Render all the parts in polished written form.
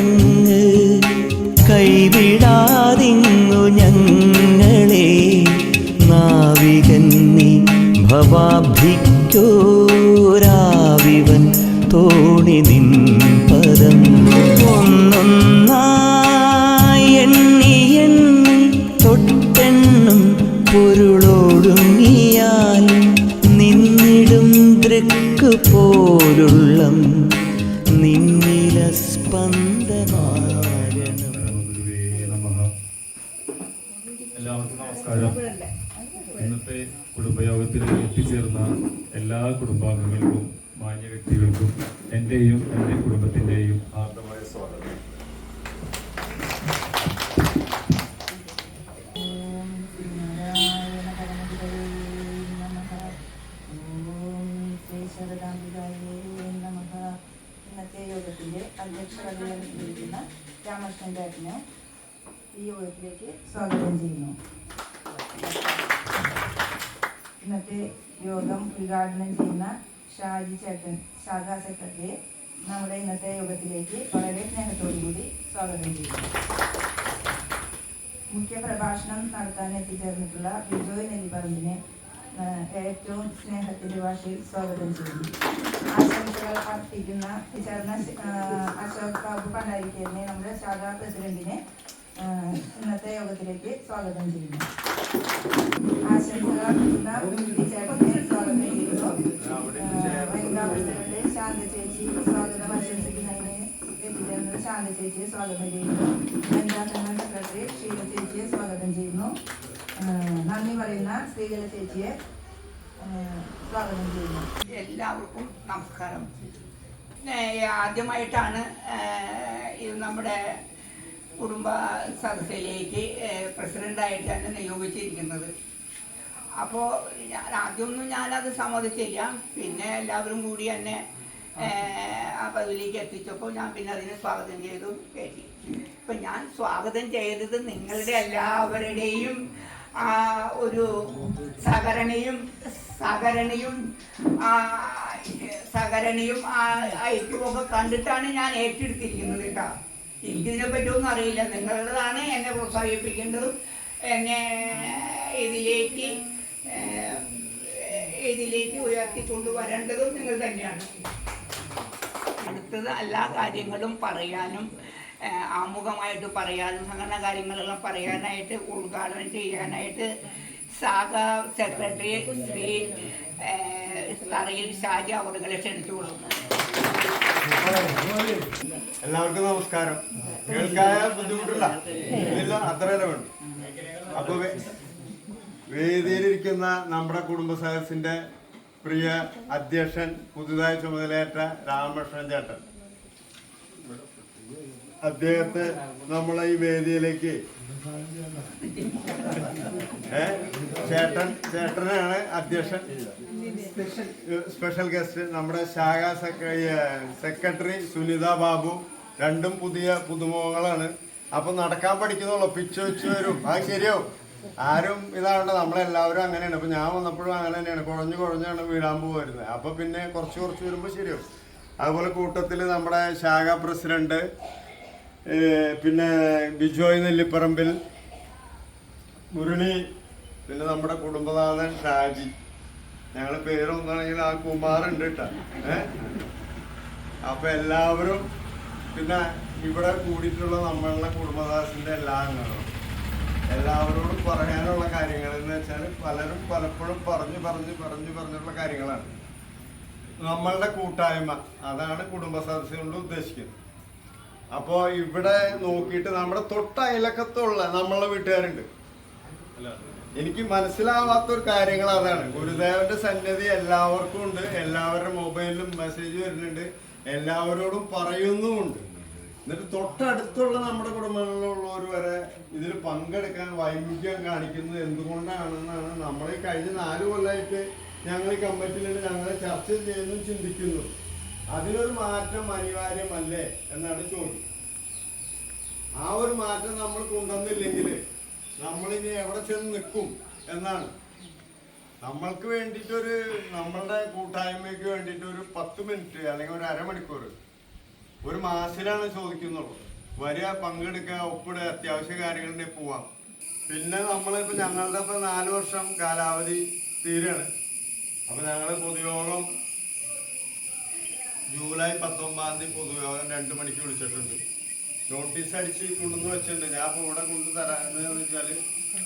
അങ്ങ് കൈവിടാതിങ്ങു ഞങ്ങളെ. നാവികൻ നീ ഭവാബ്ധിക്കോരാവിവൻ തോണി നിൻ പദം. ഒന്നൊന്നായി എണ്ണി എണ്ണി തൊട്ടെണ്ണും പൊരുളോടുങ്ങിയാൽ നിന്നിടും ദൃക്ക് പോലുള്ളം നിന്നില സ്പന്ദമാകണം. എല്ലാവർക്കും നമസ്കാരം. ഇന്നത്തെ കുടുംബയോഗത്തിൽ എത്തിച്ചേർന്ന എല്ലാ കുടുംബാംഗങ്ങൾക്കും മാന്യ വ്യക്തികൾക്കും എൻ്റെയും എൻ്റെ കുടുംബത്തിൻ്റെയും ആർദ്രമായ സ്വാഗതം. ഇന്നത്തെ യോഗത്തിന്റെ അധ്യക്ഷതയിലിരിക്കുന്ന രാമകൃഷ്ണൻ ചേട്ടനെ ഈ യോഗത്തിലേക്ക് സ്വാഗതം ചെയ്യുന്നു. ഇന്നത്തെ യോഗം ഉദ്ഘാടനം ചെയ്യുന്ന ഷാജി ചേട്ടൻ, ശാഖാ സെക്രട്ടറിയെ നമ്മുടെ ഇന്നത്തെ യോഗത്തിലേക്ക് വളരെ സ്നേഹത്തോടുകൂടി സ്വാഗതം ചെയ്യുന്നു. മുഖ്യ പ്രഭാഷണം നടത്താൻ എത്തിച്ചേർന്നിട്ടുള്ള ബിജോയ് നെല്ലിപ്പറമ്പിനെ ഏറ്റവും സ്നേഹത്തിന്റെ ഭാഷയിൽ സ്വാഗതം ചെയ്യുന്നു. ആശംസകൾ അർപ്പിക്കുന്ന ചേർന്ന അശോക് ബാബു പണ്ടാരിക്കലിനെ നമ്മുടെ ശാഖാ പ്രസിഡന്റിനെ ഇന്നത്തെ യോഗത്തിലേക്ക് സ്വാഗതം ചെയ്യുന്നു. ആശംസകൾ അർപ്പിക്കുന്ന ചേട്ടനെ സ്വാഗതം ചെയ്യുന്നു. വനിതാ പ്രസിഡന്റ് ശാന്ത ചേച്ചി സ്വാഗതം ആശംസിക്കുന്നതിന് എത്തിച്ചേർന്നത് ശാന്ത ചേച്ചിയെ സ്വാഗതം ചെയ്യുന്നു. വനിതാ സംഘം സെക്രട്ടറി ഷീല ചേച്ചിയെ സ്വാഗതം ചെയ്യുന്നു. നന്ദി പറയുന്ന ശ്രീകല ചേച്ചിയെ സ്വാഗതം ചെയ്യുന്നു. എല്ലാവർക്കും നമസ്കാരം. ആദ്യമായിട്ടാണ് ഇത് നമ്മുടെ കുടുംബ സദസ്സിലേക്ക് പ്രസിഡൻ്റായിട്ടാണ് നിയോഗിച്ചിരിക്കുന്നത്. അപ്പോൾ ആദ്യമൊന്നും ഞാനത് സമ്മതിച്ചില്ല. പിന്നെ എല്ലാവരും കൂടി എന്നെ ആ പദവിയിലേക്ക് എത്തിച്ചപ്പോൾ ഞാൻ പിന്നെ അതിനെ സ്വാഗതം ചെയ്തു കയറ്റി. ഇപ്പം ഞാൻ സ്വാഗതം ചെയ്തത് നിങ്ങളുടെ എല്ലാവരുടെയും ഒരു സഹകരണയും ഐക്യമൊക്കെ കണ്ടിട്ടാണ് ഞാൻ ഏറ്റെടുത്തിരിക്കുന്നത് കേട്ടോ. എനിക്കിതിനെ പറ്റിയൊന്നും അറിയില്ല. നിങ്ങളുടേതാണ് എന്നെ പ്രോത്സാഹിപ്പിക്കേണ്ടതും എന്നെ ഇതിലേക്ക് ഉയർത്തിക്കൊണ്ടുവരേണ്ടതും നിങ്ങൾ തന്നെയാണ്. അടുത്തത് എല്ലാ കാര്യങ്ങളും പറയാനും ആമുഖമായിട്ട് പറയാനും സംഘടനാ കാര്യങ്ങളെല്ലാം പറയാനായിട്ട് ഉദ്ഘാടനം ചെയ്യാനായിട്ട് ശാഖാ സെക്രട്ടറി ശ്രീ തറയിൽ ഷാജി അവറുകളെ ക്ഷണിച്ചുകൊള്ളുന്നു. എല്ലാവർക്കും നമസ്കാരം. കേൾക്കായ ബുദ്ധിമുട്ടില്ല, അത്രയല്ല വേണം. അപ്പൊ വേദിയിലിരിക്കുന്ന നമ്മുടെ കുടുംബ സദസ്സിന്റെ പ്രിയ അധ്യക്ഷൻ, പുതുതായി ചുമതലയേറ്റ രാമകൃഷ്ണൻ ചേട്ടൻ, അദ്ദേഹത്തെ നമ്മളെ ഈ വേദിയിലേക്ക് ചേട്ടനാണ് അധ്യക്ഷൻ. സ്പെഷ്യൽ ഗസ്റ്റ് നമ്മുടെ ശാഖാ സെക്രട്ടറി സുനിത ബാബു. രണ്ടും പുതുമുഖങ്ങളാണ്. അപ്പൊ നടക്കാൻ പഠിക്കുന്നുള്ളൂ, പിച്ച് വെച്ച് വരും. അത് ശരിയാവും. ആരും ഇതാവണ്ട, നമ്മളെല്ലാവരും അങ്ങനെയാണ്. അപ്പൊ ഞാൻ വന്നപ്പോഴും അങ്ങനെ തന്നെയാണ്, കുഴഞ്ഞാണ് വീഴാൻ വരുന്നത്. അപ്പൊ പിന്നെ കുറച്ച് വരുമ്പോൾ ശരിയാവും. അതുപോലെ കൂട്ടത്തിൽ നമ്മുടെ ശാഖാ പ്രസിഡന്റ്, പിന്നെ ബിജോയ് നെല്ലിപ്പറമ്പിൽ, മുരളി, പിന്നെ നമ്മുടെ കുടുംബനാഥൻ ഷാജി. ഞങ്ങൾ പേരൊന്നാണെങ്കിൽ ആ കുമാറുണ്ട് കേട്ടോ. അപ്പൊ എല്ലാവരും, പിന്നെ ഇവിടെ കൂടിയിട്ടുള്ള നമ്മളുടെ കുടുംബദാസിന്റെ എല്ലാ അംഗങ്ങളും, എല്ലാവരോടും പറയാനുള്ള കാര്യങ്ങൾ എന്ന് വെച്ചാൽ പലരും പലപ്പോഴും പറഞ്ഞുള്ള കാര്യങ്ങളാണ്. നമ്മളുടെ കൂട്ടായ്മ, അതാണ് കുടുംബ സദസ്സ് കൊണ്ട് ഉദ്ദേശിക്കുന്നത്. അപ്പോൾ ഇവിടെ നോക്കിയിട്ട് നമ്മുടെ തൊട്ടയലക്കത്തുള്ള നമ്മളുടെ വീട്ടുകാരുണ്ട്. എനിക്ക് മനസ്സിലാവാത്തൊരു കാര്യങ്ങൾ അതാണ്. ഗുരുദേവന്റെ സന്നിധി എല്ലാവർക്കും ഉണ്ട്. എല്ലാവരുടെ മൊബൈലിലും മെസ്സേജ് വരുന്നുണ്ട്, എല്ലാവരോടും പറയുന്നുമുണ്ട്. എന്നിട്ട് തൊട്ടടുത്തുള്ള നമ്മുടെ കുടുംബങ്ങളിലുള്ളവർ വരെ ഇതിൽ പങ്കെടുക്കാൻ വൈമുഖ്യം കാണിക്കുന്നത് എന്തുകൊണ്ടാണെന്നാണ് നമ്മൾ ഈ കഴിഞ്ഞ 4 കൊല്ലമായിട്ട് ഞങ്ങൾ ഈ കമ്മിറ്റിയിൽ ഞങ്ങളെ ചർച്ച ചെയ്യുന്നു, ചിന്തിക്കുന്നു. അതിനൊരു മാറ്റം അനിവാര്യമല്ലേ എന്നാണ് ചോദ്യം. ആ ഒരു മാറ്റം നമ്മൾ കൊണ്ടുവന്നില്ലെങ്കിൽ നമ്മളിനി എവിടെ ചെന്ന് നിൽക്കും എന്നാണ്. നമ്മൾക്ക് വേണ്ടിയിട്ടൊരു, നമ്മളുടെ കൂട്ടായ്മയ്ക്ക് വേണ്ടിയിട്ട് ഒരു 10 മിനിറ്റ് അല്ലെങ്കിൽ ഒരു അരമണിക്കൂർ ഒരു മാസത്തിലാണ് ചോദിക്കുന്നുള്ളൂ. വരിക, പങ്കെടുക്കുക, ഒപ്പിടുക, അത്യാവശ്യ കാര്യങ്ങളുണ്ടെങ്കിൽ പോവാം. പിന്നെ നമ്മളിപ്പോൾ ഞങ്ങളുടെ ഇപ്പോൾ 4 വർഷം കാലാവധി തീരാണ്. അപ്പോൾ ഞങ്ങൾ പൊതുയോഗം ജൂലൈ 19 പൊതുയോഗം 2 മണിക്ക് വിളിച്ചിട്ടുണ്ട്. നോട്ടീസ് അടിച്ച് കൊണ്ടുവന്ന് വെച്ചിട്ടുണ്ട്. ഞാൻ ഇപ്പോൾ ഇവിടെ കൊണ്ടുതരാന്ന് വെച്ചാൽ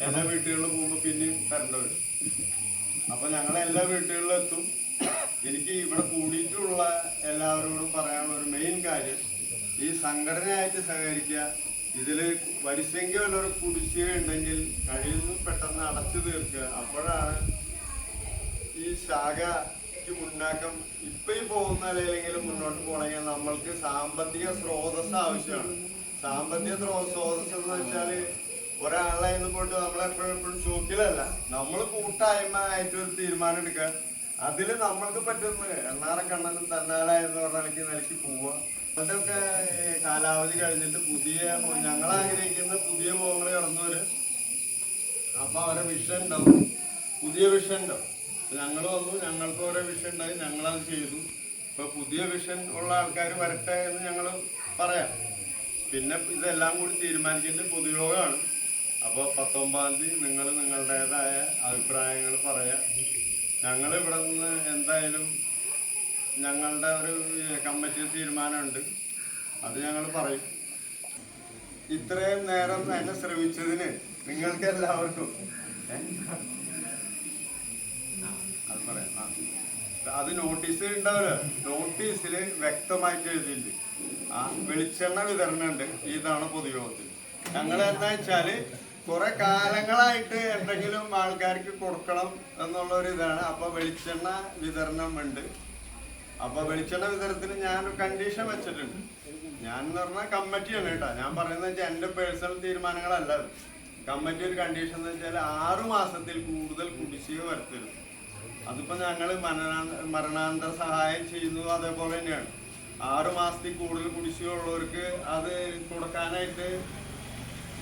എല്ലാ വീട്ടുകളിലും പോകുമ്പോൾ പിന്നെയും തരേണ്ട വരും. അപ്പോൾ ഞങ്ങളെല്ലാ വീട്ടുകളിലും എത്തും. എനിക്ക് ഇവിടെ കൂടിയിട്ടുള്ള എല്ലാവരോടും പറയാനുള്ള ഒരു മെയിൻ കാര്യം, ഈ സംഘടനയായിട്ട് സഹകരിക്കുക. ഇതിൽ വരിസംഖ്യ വല്ലൊരു കുടിശ്ശിക ഉണ്ടെങ്കിൽ കഴിയുന്നതും പെട്ടെന്ന് അടച്ചു തീർക്കുക. അപ്പോഴാണ് ഈ ശാഖയ്ക്ക് മുന്നാക്കം. ഇപ്പം ഈ പോകുന്ന നിലയിലെങ്കിലും മുന്നോട്ട് പോകണമെങ്കിൽ നമ്മൾക്ക് സാമ്പത്തിക സ്രോതസ് ആവശ്യമാണ്. സാമ്പത്തിക സ്രോതസ് എന്ന് വെച്ചാൽ ഒരാളെ നിന്ന് പോയിട്ട് നമ്മളെപ്പോഴും ചോക്കിലല്ല, നമ്മൾ കൂട്ടായ്മ ആയിട്ടൊരു തീരുമാനം എടുക്കുക. അതിൽ നമ്മൾക്ക് പറ്റുന്നത് എണ്ണാറക്കണ്ണനും തന്നാലായെന്ന് പറഞ്ഞ നിലയ്ക്ക് പോവുക. അതിൻ്റെയൊക്കെ കാലാവധി കഴിഞ്ഞിട്ട് ഞങ്ങൾ ആഗ്രഹിക്കുന്ന പുതിയ മുഖങ്ങൾ കടന്നവര്, അപ്പൊ അവരെ വിഷൻ ഉണ്ടാവും, പുതിയ വിഷൻ ഉണ്ടാവും. ഞങ്ങൾ വന്നു, ഞങ്ങൾക്ക് ഓരോ വിഷൻ ഉണ്ടായി, ഞങ്ങളത് ചെയ്തു. ഇപ്പൊ പുതിയ വിഷൻ ഉള്ള ആൾക്കാർ വരട്ടെ എന്ന് ഞങ്ങൾ പറയാം. പിന്നെ ഇതെല്ലാം കൂടി തീരുമാനിക്കേണ്ട പൊതുയോഗമാണ്. അപ്പോൾ 19 നിങ്ങൾ നിങ്ങളുടേതായ അഭിപ്രായങ്ങൾ പറയാം. ഞങ്ങൾ ഇവിടെ നിന്ന് എന്തായാലും ഞങ്ങളുടെ ഒരു കമ്മിറ്റി തീരുമാനമുണ്ട്, അത് ഞങ്ങൾ പറയും. ഇത്രയും നേരം എന്നെ ശ്രമിച്ചതിന് നിങ്ങൾക്ക് എല്ലാവർക്കും അത് പറയാം. അത് നോട്ടീസ് ഉണ്ടാവില്ല, നോട്ടീസിൽ വ്യക്തമായിട്ട് എഴുതിയിട്ടുണ്ട്. വെളിച്ചെണ്ണ വിതരണം ഉണ്ട് ഈ തവണ പൊതുയോഗത്തിൽ. ഞങ്ങൾ എന്താ വെച്ചാൽ കുറെ കാലങ്ങളായിട്ട് എന്തെങ്കിലും ആൾക്കാർക്ക് കൊടുക്കണം എന്നുള്ളൊരു ഇതാണ്. അപ്പൊ വെളിച്ചെണ്ണ വിതരണം ഉണ്ട്. അപ്പൊ വെളിച്ചെണ്ണ വിതരണത്തിന് ഞാനൊരു കണ്ടീഷൻ വെച്ചിട്ടുണ്ട്. ഞാൻ എന്ന് പറഞ്ഞാൽ കമ്മിറ്റിയാണ് കേട്ടോ. ഞാൻ പറയുന്നത് വെച്ചാൽ എൻ്റെ പേഴ്സണൽ തീരുമാനങ്ങളല്ല. കമ്മിറ്റി ഒരു കണ്ടീഷൻ എന്ന് വെച്ചാൽ 6 മാസത്തിൽ കൂടുതൽ കുടിശ്ശിക വരുത്തരുത്. അതിപ്പോ ഞങ്ങൾ മരണാനന്തര സഹായം ചെയ്യുന്നത് അതേപോലെ തന്നെയാണ്. 6 മാസത്തിൽ കൂടുതൽ കുടിശ്ശിക ഉള്ളവർക്ക് അത് കൊടുക്കാനായിട്ട്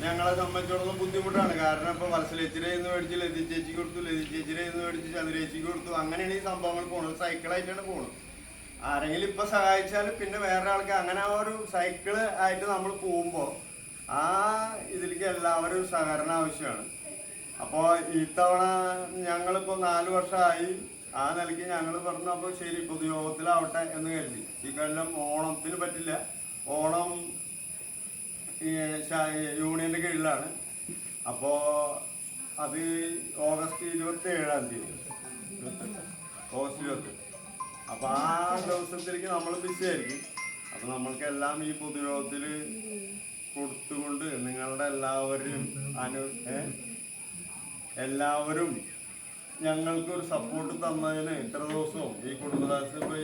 ഞങ്ങളെ സംബന്ധിച്ചിടത്തോളം ബുദ്ധിമുട്ടാണ്. കാരണം ഇപ്പൊ വത്സലേച്ചിരെ എന്ന് മേടിച്ച് ലതി ചേച്ചിക്ക് കൊടുത്തു, ലതി ചേച്ചിരെ എന്ന് മേടിച്ച് ചന്ദ്രേച്ചിക്ക് കൊടുത്തു. അങ്ങനെയാണ് ഈ സംഭവങ്ങൾ പോകുന്നത്. സൈക്കിളായിട്ടാണ് പോകുന്നത്. ആരെങ്കിലും ഇപ്പൊ സഹായിച്ചാൽ പിന്നെ വേറെ ആൾക്ക് അങ്ങനെ ആ ഒരു സൈക്കിള് ആയിട്ട് നമ്മൾ പോകുമ്പോൾ ആ ഇതിലേക്ക് എല്ലാവരും സഹകരണം ആവശ്യമാണ്. അപ്പോൾ ഇത്തവണ ഞങ്ങളിപ്പോൾ 4 വർഷമായി. ആ നിലയ്ക്ക് ഞങ്ങൾ പറഞ്ഞു, അപ്പോൾ ശരി പൊതുയോഗത്തിലാവട്ടെ എന്ന് കരുതി. ഈ കൊല്ലം ഓണത്തിന് പറ്റില്ല. ഓണം യൂണിയന്റെ കീഴിലാണ്. അപ്പോൾ അത് ഓഗസ്റ്റ് 27 ഓഗസ്റ്റ് 20. അപ്പോൾ ആ ദിവസത്തിലേക്ക് നമ്മൾ ബിസി ആയിരിക്കും. അപ്പോൾ നമ്മൾക്കെല്ലാം ഈ പൊതുയോഗത്തിൽ കൊടുത്തുകൊണ്ട് നിങ്ങളുടെ എല്ലാവരും ഞങ്ങൾക്കൊരു സപ്പോർട്ട് തന്നതിന് ഇത്ര ദിവസവും ഈ കുടുംബദാസ് ഇപ്പോൾ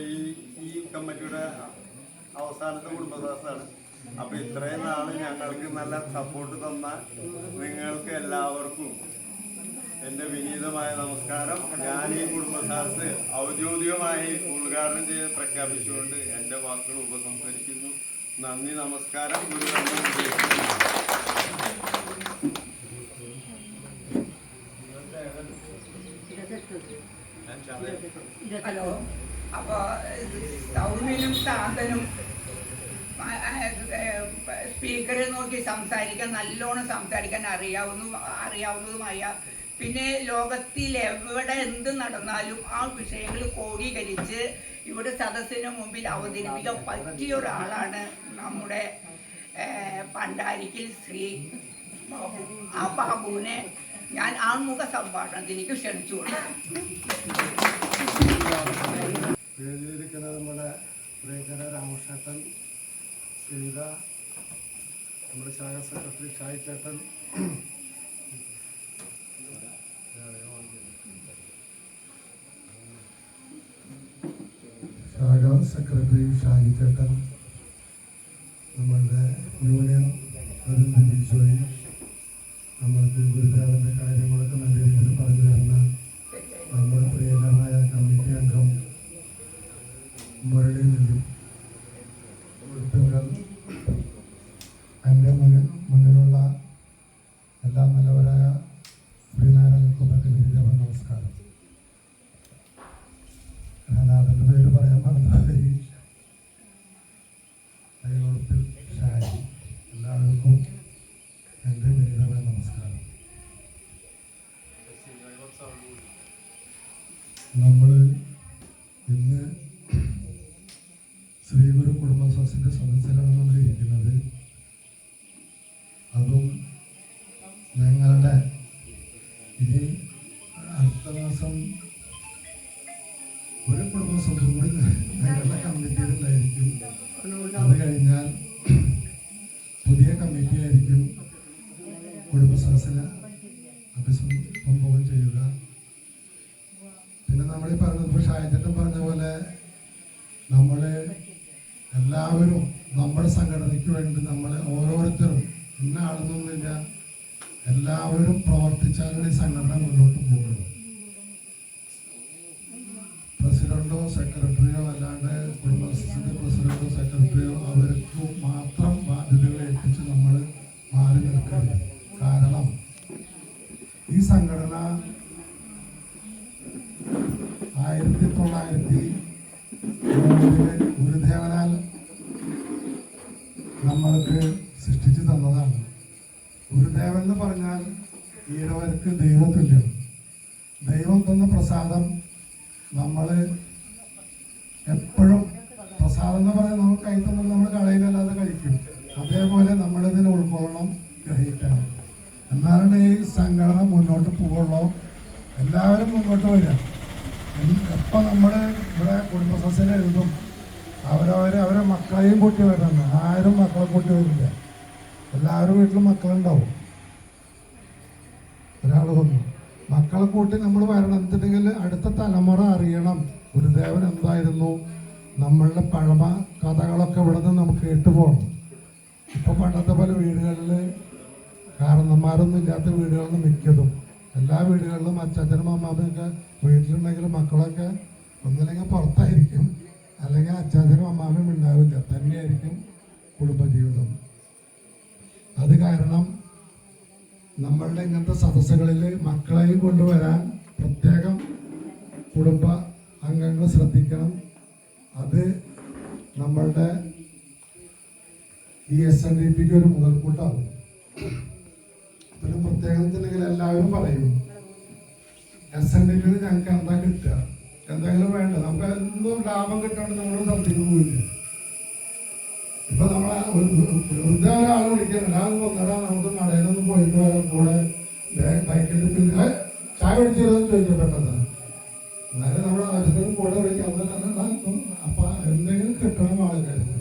ഈ കമ്മിറ്റിയുടെ അവസാനത്തെ കുടുംബദാസാണ്. അപ്പൊ ഇത്രയും നാള് ഞങ്ങൾക്ക് നല്ല സപ്പോർട്ട് തന്ന നിങ്ങൾക്ക് എല്ലാവർക്കും എൻ്റെ വിനീതമായ നമസ്കാരം. ഞാൻ ഈ കുടുംബദാസ് ഔദ്യോഗികമായി ഉദ്ഘാടനം ചെയ്ത് പ്രഖ്യാപിച്ചുകൊണ്ട് എൻ്റെ വാക്കുകൾ ഉപസംഹരിക്കുന്നു. നന്ദി, നമസ്കാരം. ഹലോ. അപ്പൊ സൗമ്യനും ശാന്തനും സ്പീക്കറെ നോക്കി സംസാരിക്കാൻ, നല്ലോണം സംസാരിക്കാൻ അറിയാവുന്നതുമായ, പിന്നെ ലോകത്തിൽ എവിടെ എന്ത് നടന്നാലും ആ വിഷയങ്ങൾ ക്രോഡീകരിച്ച് ഇവിടെ സദസ്സിന് മുമ്പിൽ അവതരിപ്പിക്കാൻ പറ്റിയ ഒരാളാണ് നമ്മുടെ പണ്ടാരിക്കൽ ശ്രീ ബാബു. ആ ബാബുവിനെ ഞാൻ ആമുഖ സംഭാഷണത്തിലേക്ക് ക്ഷണിച്ചു കൊടുക്കും. വേദിയിലിരിക്കുന്ന നമ്മുടെ പ്രിയങ്കര രാമകൃഷ്ണേട്ടൻ, ശ്രീത, നമ്മുടെ ശാഖ സെക്രട്ടറി ഷായി ചേട്ടൻ, ശാഖ സെക്രട്ടറി ഷായി ചേട്ടൻ, നമ്മളുടെ യൂണിയൻ പ്രതിനിധി, നമ്മൾക്ക് ഗുരുദേവന്റെ കാര്യങ്ങളൊക്കെ നല്ല രീതിയിൽ പറഞ്ഞു തരുന്ന നമ്മുടെ പ്രിയകരമായ കമ്മിറ്റി അംഗം മുരളിയിൽ നിന്നും എൻ്റെ മുന്നിലുള്ള എല്ലാ നല്ലവരായ ശ്രീനാരായണക്കും വിനീതമായ നമസ്കാരം. ഞാൻ അതിൻ്റെ പേര് പറയാൻ പറഞ്ഞത് ഷായി. നമ്മൾ ഇന്ന് ശ്രീഗുരു കുടുംബ ട്രസ്റ്റിൻ്റെ സദസ്സിലാണ് നമ്മൾ ഇരിക്കുന്നത്. അതും ഞങ്ങളുടെ ഇനി അടുത്ത മാസം ഒരു കുടുംബ സ്വത്തും കൂടി ഞങ്ങളുടെ കമ്മിറ്റിയിലുണ്ടായിരിക്കും. അത് കഴിഞ്ഞാൽ പുതിയ കമ്മിറ്റി ആയിരിക്കും കുടുംബ സദസ്സിനെ അഭിസംബോധന ചെയ്യുക. പിന്നെ നമ്മൾ ഈ പറഞ്ഞത് ഇപ്പോൾ ഷായച്ചേട്ടൻ പറഞ്ഞ പോലെ നമ്മൾ എല്ലാവരും നമ്മുടെ സംഘടനയ്ക്ക് വേണ്ടി നമ്മൾ ഓരോരുത്തരും ഇന്ന ആളെന്നൊന്നുമില്ല, എല്ലാവരും പ്രവർത്തിച്ചാലാണ് ഈ സംഘടന മുന്നോട്ട് പോകുന്നത്. പ്രസിഡന്റോ സെക്രട്ടറിയോ അല്ലാണ്ട് കുടുംബശ്രീ പ്രസിഡന്റോ സെക്രട്ടറിയോ അവർക്ക് മാത്രം ബാധ്യതകൾ ഏൽപ്പിച്ച് നമ്മൾ മാറി നിൽക്കരുത്. കാരണം ഈ സംഘടന 1903 ഗുരുദേവനാൽ നമ്മൾക്ക് സൃഷ്ടിച്ചു തന്നതാണ്. ഗുരുദേവൻ എന്ന് പറഞ്ഞാൽ ഈഴവർക്ക് ദൈവതുല്യം. ദൈവം തന്ന പ്രസാദം നമ്മൾ എപ്പോഴും പ്രസാദം എന്ന് പറഞ്ഞാൽ നമുക്ക് കൈ തന്നാൽ നമ്മൾ കളയിലല്ലാതെ കഴിക്കും. അതേപോലെ നമ്മളിതിനെ ഉൾക്കൊള്ളണം, ഗ്രഹിക്കണം. എന്നാലാണ് ഈ സംഘടന മുന്നോട്ട് പോകുള്ളൂ. എല്ലാവരും മുന്നോട്ട് വരിക. എപ്പോൾ നമ്മൾ ഇവിടെ കുടുംബ സദസ്സിൽ എഴുതും അവരെ മക്കളെയും കൂട്ടി വരണം. ആരും മക്കളെ കൂട്ടി വരില്ല. എല്ലാവരും വീട്ടിലും മക്കളുണ്ടാവും. ഒരാൾ വന്നു മക്കളെ കൂട്ടി നമ്മൾ വരണം. എന്നിട്ടുണ്ടെങ്കിൽ അടുത്ത തലമുറ അറിയണം ഗുരുദേവൻ എന്തായിരുന്നു. നമ്മളുടെ പഴമ കഥകളൊക്കെ ഇവിടെ നിന്ന് നമുക്ക് കേട്ടുപോകണം. ഇപ്പോൾ പണ്ടത്തെ പോലെ വീടുകളിൽ കാരണന്മാരൊന്നും ഇല്ലാത്ത വീടുകളിൽ മിക്കതും എല്ലാ വീടുകളിലും അച്ചാച്ചനും അമ്മാമ്മയൊക്കെ വീട്ടിലുണ്ടെങ്കിലും മക്കളൊക്കെ ഒന്നില്ലെങ്കിൽ പുറത്തായിരിക്കും, അല്ലെങ്കിൽ അച്ചാച്ചനും അമ്മാമ്മയും ഉണ്ടാവില്ല, തന്നെയായിരിക്കും കുടുംബജീവിതം. അത് കാരണം നമ്മളുടെ ഇങ്ങനത്തെ സദസ്സുകളിൽ മക്കളെയും കൊണ്ടുവരാൻ പ്രത്യേകം കുടുംബ അംഗങ്ങൾ ശ്രദ്ധിക്കണം. അത് നമ്മളുടെ ഈ SNDPക്ക് ഒരു മുതൽക്കൂട്ടാകും. പിന്നെ പ്രത്യേകത്തിനെങ്കിൽ എല്ലാവരും പറയും SNDPയിൽ ഞങ്ങൾക്ക് എന്താ കിട്ടുക, എന്തെങ്കിലും വേണ്ട, നമുക്ക് എന്നും ലാഭം കിട്ടാണ്ട് നമ്മൾ ശ്രദ്ധിക്കാൻ പോയില്ല. ഇപ്പൊ നമ്മളെ വെറുതെ ഒരാൾ വിളിക്കുന്നില്ല, അത് വന്നിടാ നമുക്ക് കടയിലൊന്നും പോയിട്ട് വരാൻ കൂടെ ബൈക്കിൽ പിന്നെ ചായ പിടിച്ചിരുന്നു ചോദിക്കും പെട്ടെന്ന്. എന്നാലും നമ്മുടെ ആവശ്യത്തിന് കൂടെ വിളിക്കാം. അപ്പൊ എന്തെങ്കിലും കിട്ടണം ആൾക്കാർക്ക്.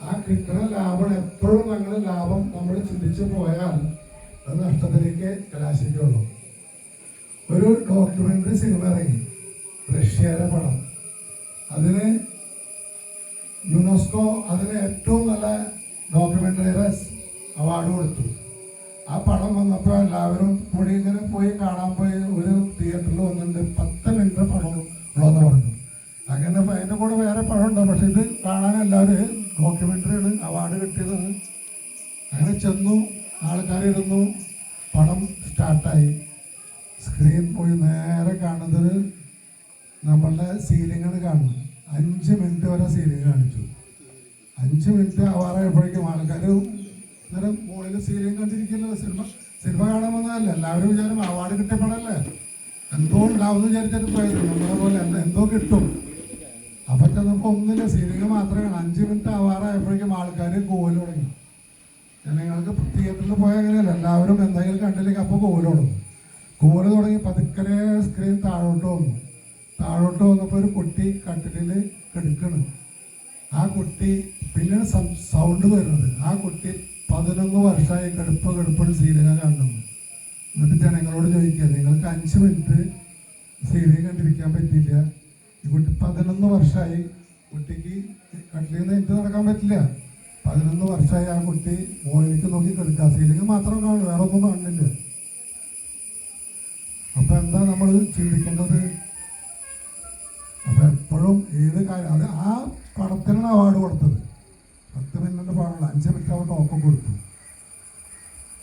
ആ കിട്ടണ ലാഭം എപ്പോഴും ലാഭം നമ്മൾ ചിന്തിച്ചു പോയാൽ അത് നഷ്ടത്തിലേക്ക് കലാശിക്കുള്ളൂ. ഒരു ഡോക്യുമെന്ററി സിനിമ ഇറങ്ങി, റഷ്യയിലെ പടം. അതിന് യുനെസ്കോ അതിന് ഏറ്റവും നല്ല ഡോക്യുമെന്ററി അവാർഡ് കൊടുത്തു. ആ പടം വന്നപ്പോൾ എല്ലാവരും കൂടി ഇങ്ങനെ പോയി കാണാൻ പോയി. ഒരു തിയേറ്ററിൽ വന്നിട്ട് 10 മിനിറ്റ് പടം ഉള്ളതെന്ന് പറഞ്ഞു. അങ്ങനെ അതിൻ്റെ കൂടെ വേറെ പടം ഉണ്ടാവും, പക്ഷെ ഇത് കാണാൻ എല്ലാവരും ഡോക്യുമെന്ററിയാണ് അവാർഡ് കിട്ടിയതാണ്. അങ്ങനെ ചെന്നു, ആൾക്കാരിരുന്നു, പടം സ്റ്റാർട്ടായി. സ്ക്രീൻ പോയി നേരെ കാണുന്നത് നമ്മളുടെ സീലിംഗാണ് കാണുന്നത്. 5 മിനിറ്റ് വരെ സീലിംഗ് കാണിച്ചു. 5 മിനിറ്റ് ആവാറായപ്പോഴേക്കും ആൾക്കാർ ഇന്നലെ മുകളിൽ സീലിംഗ് കണ്ടിരിക്കില്ല. സിനിമ കാണാമെന്നല്ല, എല്ലാവരും വിചാരം അവാർഡ് കിട്ടിയപ്പോഴല്ലേ എന്തോ ഉണ്ടാവും വിചാരിച്ചിട്ട് പോയത്. നമ്മളെ പോലെ അല്ല, എന്തോ കിട്ടും. അപ്പം ചെന്നപ്പോൾ ഒന്നുമില്ല, സീലിംഗ് മാത്രമേ കാണാം. 5 മിനിറ്റ് ആവാറായപ്പോഴേക്കും ആൾക്കാർ കോല് തുടങ്ങി. ജനങ്ങൾക്ക് തിയേറ്ററിൽ പോയാൽ അങ്ങനെയല്ല, എല്ലാവരും എന്തെങ്കിലും കണ്ടില്ലെങ്കിൽ അപ്പോൾ കോല് തുടങ്ങും. കോല് തുടങ്ങി പതുക്കനെ സ്ക്രീൻ താഴോട്ട് വന്നു. താഴോട്ട് വന്നപ്പോൾ ഒരു കുട്ടി കട്ടിലിൽ കിടക്കണം. ആ കുട്ടി പിന്നെ സൗണ്ട് വരുന്നത്. ആ കുട്ടി 11 വർഷമായി കടുപ്പ സീരിയൽ കാണുന്നു. എന്നിട്ട് ജനങ്ങളോട് ചോദിക്കുക, നിങ്ങൾക്ക് 5 മിനിറ്റ് സീരിയൽ കണ്ടിരിക്കാൻ പറ്റിയില്ല. ഈ കുട്ടി 11 വർഷമായി, കുട്ടിക്ക് കട്ടിലിൽ നിന്ന് എനിക്ക് നടക്കാൻ പറ്റില്ല. 11 വർഷമായി ആ കുട്ടി മോളിലേക്ക് നോക്കി കിടക്കുക. സീരിയൽ മാത്രം കാണും, വേറെ ഒന്നും കാണുന്നില്ല. അപ്പം എന്താ നമ്മൾ ചിന്തിക്കേണ്ടത്? അപ്പം എപ്പോഴും ഏത് കാര്യം അത് ആ പടത്തിനാണ് അവാർഡ് കൊടുത്തത്. 10 മിനിറ്റിൻ്റെ പാടുള്ള 5 മിനിറ്റ് അവർ ടോക്കൺ കൊടുത്തു.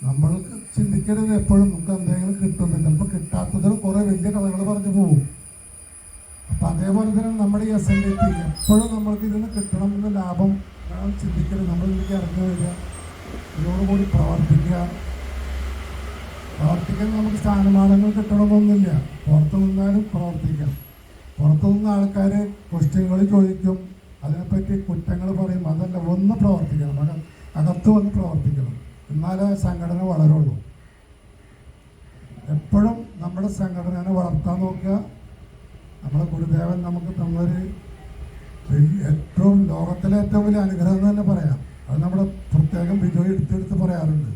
നമ്മൾക്ക് ചിന്തിക്കരുത് എപ്പോഴും നമുക്ക് എന്തെങ്കിലും കിട്ടുന്നത്. ചിലപ്പോൾ കിട്ടാത്തതിന് കുറേ വലിയ കഥകൾ പറഞ്ഞു പോകും. അപ്പം അതേപോലെ തന്നെ നമ്മുടെ ഈ SNDP എപ്പോഴും നമ്മൾക്ക് ഇതിന് കിട്ടണം എന്ന് ലാഭം ചിന്തിക്കരുത്. നമ്മൾ ഇതിലേക്ക് ഇറങ്ങി വരിക, ഇതിനോടുകൂടി പ്രവർത്തിക്കുക. പ്രവർത്തിക്കാൻ നമുക്ക് സ്ഥാനമാനങ്ങൾ കിട്ടണമെന്നൊന്നുമില്ല, പുറത്തു നിന്നാലും പ്രവർത്തിക്കാം. പുറത്തുനിന്ന് ആൾക്കാർ ക്വസ്റ്റ്യനുകൾ ചോദിക്കും, അതിനെപ്പറ്റി കുറ്റങ്ങൾ പറയും. അതല്ല, ഒന്ന് പ്രവർത്തിക്കണം, അകത്ത് വന്ന് പ്രവർത്തിക്കണം, എന്നാലേ സംഘടന വളരുള്ളൂ. എപ്പോഴും നമ്മുടെ സംഘടനയെ വളർത്താൻ നോക്കുക. നമ്മുടെ ഗുരുദേവൻ നമുക്ക് തന്നൊരു ലോകത്തിലെ ഏറ്റവും വലിയ അനുഗ്രഹം എന്ന് തന്നെ പറയാം. അത് നമ്മുടെ പ്രത്യേകം ബിജോയ് എടുത്തെടുത്ത് പറയാറുണ്ട്.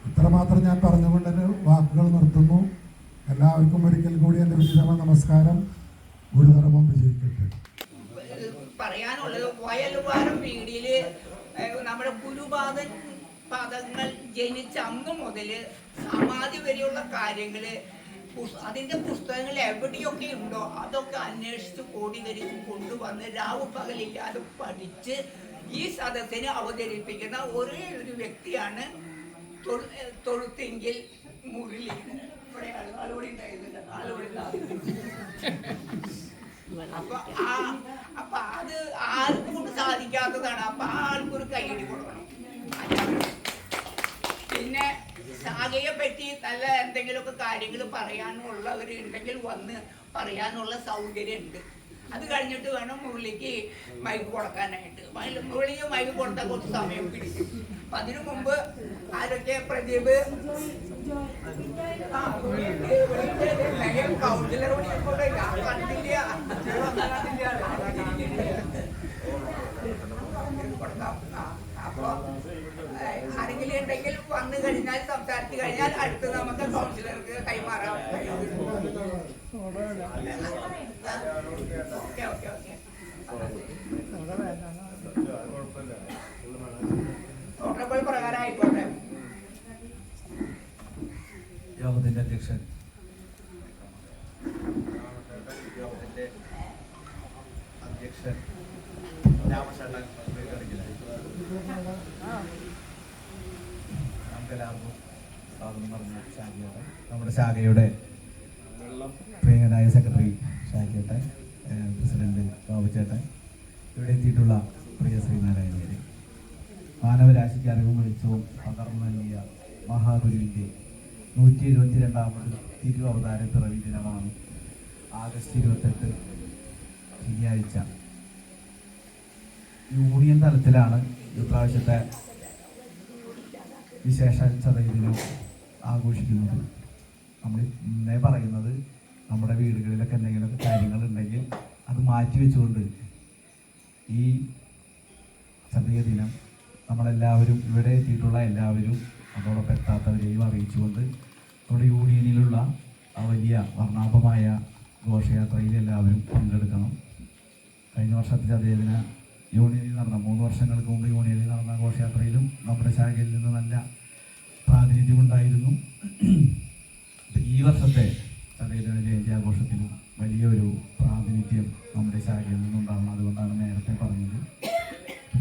ഇത്രമാത്രം ഞാൻ പറഞ്ഞുകൊണ്ട് എൻ്റെ വാക്കുകൾ നിർത്തുന്നു. എല്ലാവർക്കും ഒരിക്കൽ കൂടി എൻ്റെ വിനീതമായ നമസ്കാരം. ഗുരുധർമ്മം വിജയിക്കട്ടെ. പറയാനുള്ളത് വയലുവാരം പീടിയില് നമ്മുടെ പദങ്ങൾ ജനിച്ച അന്ന് മുതൽ സമാധി വരെയുള്ള കാര്യങ്ങള് അതിൻ്റെ പുസ്തകങ്ങൾ എവിടെയൊക്കെ ഉണ്ടോ അതൊക്കെ അന്വേഷിച്ച് കോടീകരിച്ച് കൊണ്ടുവന്ന് രാവ് പകലില്ലാതെ പഠിച്ച് ഈ സദസ്സിനെ അവതരിപ്പിക്കുന്ന ഒരേ ഒരു വ്യക്തിയാണ് തൊഴുത്തെങ്കിൽ മുരളി. ഇവിടെ ആളുകൂടി ഉണ്ടായിരുന്നില്ല, അപ്പൊ അത് ആർക്കും കൊണ്ട് സാധിക്കാത്തതാണ്. അപ്പൊ ആ ആൾക്കൊരു കൈയടി കൊടുക്കണം. പിന്നെ ശാഖയെ പറ്റി നല്ല എന്തെങ്കിലുമൊക്കെ കാര്യങ്ങൾ പറയാനുള്ളവരുണ്ടെങ്കിൽ വന്ന് പറയാനുള്ള സൗകര്യം ഉണ്ട്. അത് കഴിഞ്ഞിട്ട് വേണം മുരളിക്ക് മൈക്ക് കൊടുക്കാനായിട്ട്. മുരളിക്ക് മൈക്ക് കൊടുത്താൽ കുറച്ച് സമയം പിടിക്കും. അപ്പൊ അതിനു മുമ്പ് ആരൊക്കെ പ്രദീപ് കൗൺസിലർ അപ്പൊ ആരെങ്കിലും ഉണ്ടെങ്കിൽ വന്നു കഴിഞ്ഞാൽ സംസാരിച്ചു കഴിഞ്ഞാൽ അടുത്ത് നമുക്ക് കൗൺസിലർക്ക് കൈമാറാം. പ്രോട്ടോകോൾ പ്രകാരം ആയിക്കോട്ടെ. യോഗത്തിന്റെ അധ്യക്ഷൻ നമുക്കെല്ലാവർക്കും സ്വാഗതം പറഞ്ഞ ശാഖയുടെ നമ്മുടെ ശാഖയുടെ പ്രിയനായ സെക്രട്ടറി ഷാഖേട്ടൻ, പ്രസിഡന്റ് ബാബുചേട്ടൻ, ഇവിടെ എത്തിയിട്ടുള്ള പ്രിയ ശ്രീനാരായണരെ, മാനവരാശിക്ക് അറിവും വെളിച്ചവും പകർന്നു നൽകിയ മഹാഗുരുവിൻ്റെ 172ാമത് തിരു അവതാര പിറവി ദിനമാണ് ആഗസ്റ്റ് 28 ശനിയാഴ്ച. യൂണിയൻ തലത്തിലാണ് ഇപ്രാവശ്യത്തെ വിശേഷ ചതയദിനം ആഘോഷിക്കുന്നത്. നമ്മൾ ഇന്നേ പറയുന്നത് നമ്മുടെ വീടുകളിലൊക്കെ എന്തെങ്കിലുമൊക്കെ കാര്യങ്ങളുണ്ടെങ്കിൽ അത് മാറ്റി വെച്ചുകൊണ്ട് ഈ ചതയ ദിനം നമ്മളെല്ലാവരും ഇവിടെ എത്തിയിട്ടുള്ള എല്ലാവരും അതോടൊപ്പം എത്താത്തവരെയും അറിയിച്ചുകൊണ്ട് നമ്മുടെ യൂണിയനിലുള്ള ആ വലിയ വർണ്ണാഭമായ ഘോഷയാത്രയിൽ എല്ലാവരും പങ്കെടുക്കണം. കഴിഞ്ഞ വർഷത്തെ ചതയദിന യൂണിയനിൽ നടന്ന 3 വർഷങ്ങൾക്ക് മുമ്പ് യൂണിയനിൽ നടന്ന ഘോഷയാത്രയിലും നമ്മുടെ ശാഖയിൽ നിന്ന് നല്ല പ്രാതിനിധ്യമുണ്ടായിരുന്നു. ഈ വർഷത്തെ ചതയദിന ജയന്തി ആഘോഷത്തിലും വലിയൊരു പ്രാതിനിധ്യം നമ്മുടെ ശാഖയിൽ നിന്നുണ്ടാകണം. അതുകൊണ്ടാണ് നേരത്തെ പറഞ്ഞത്.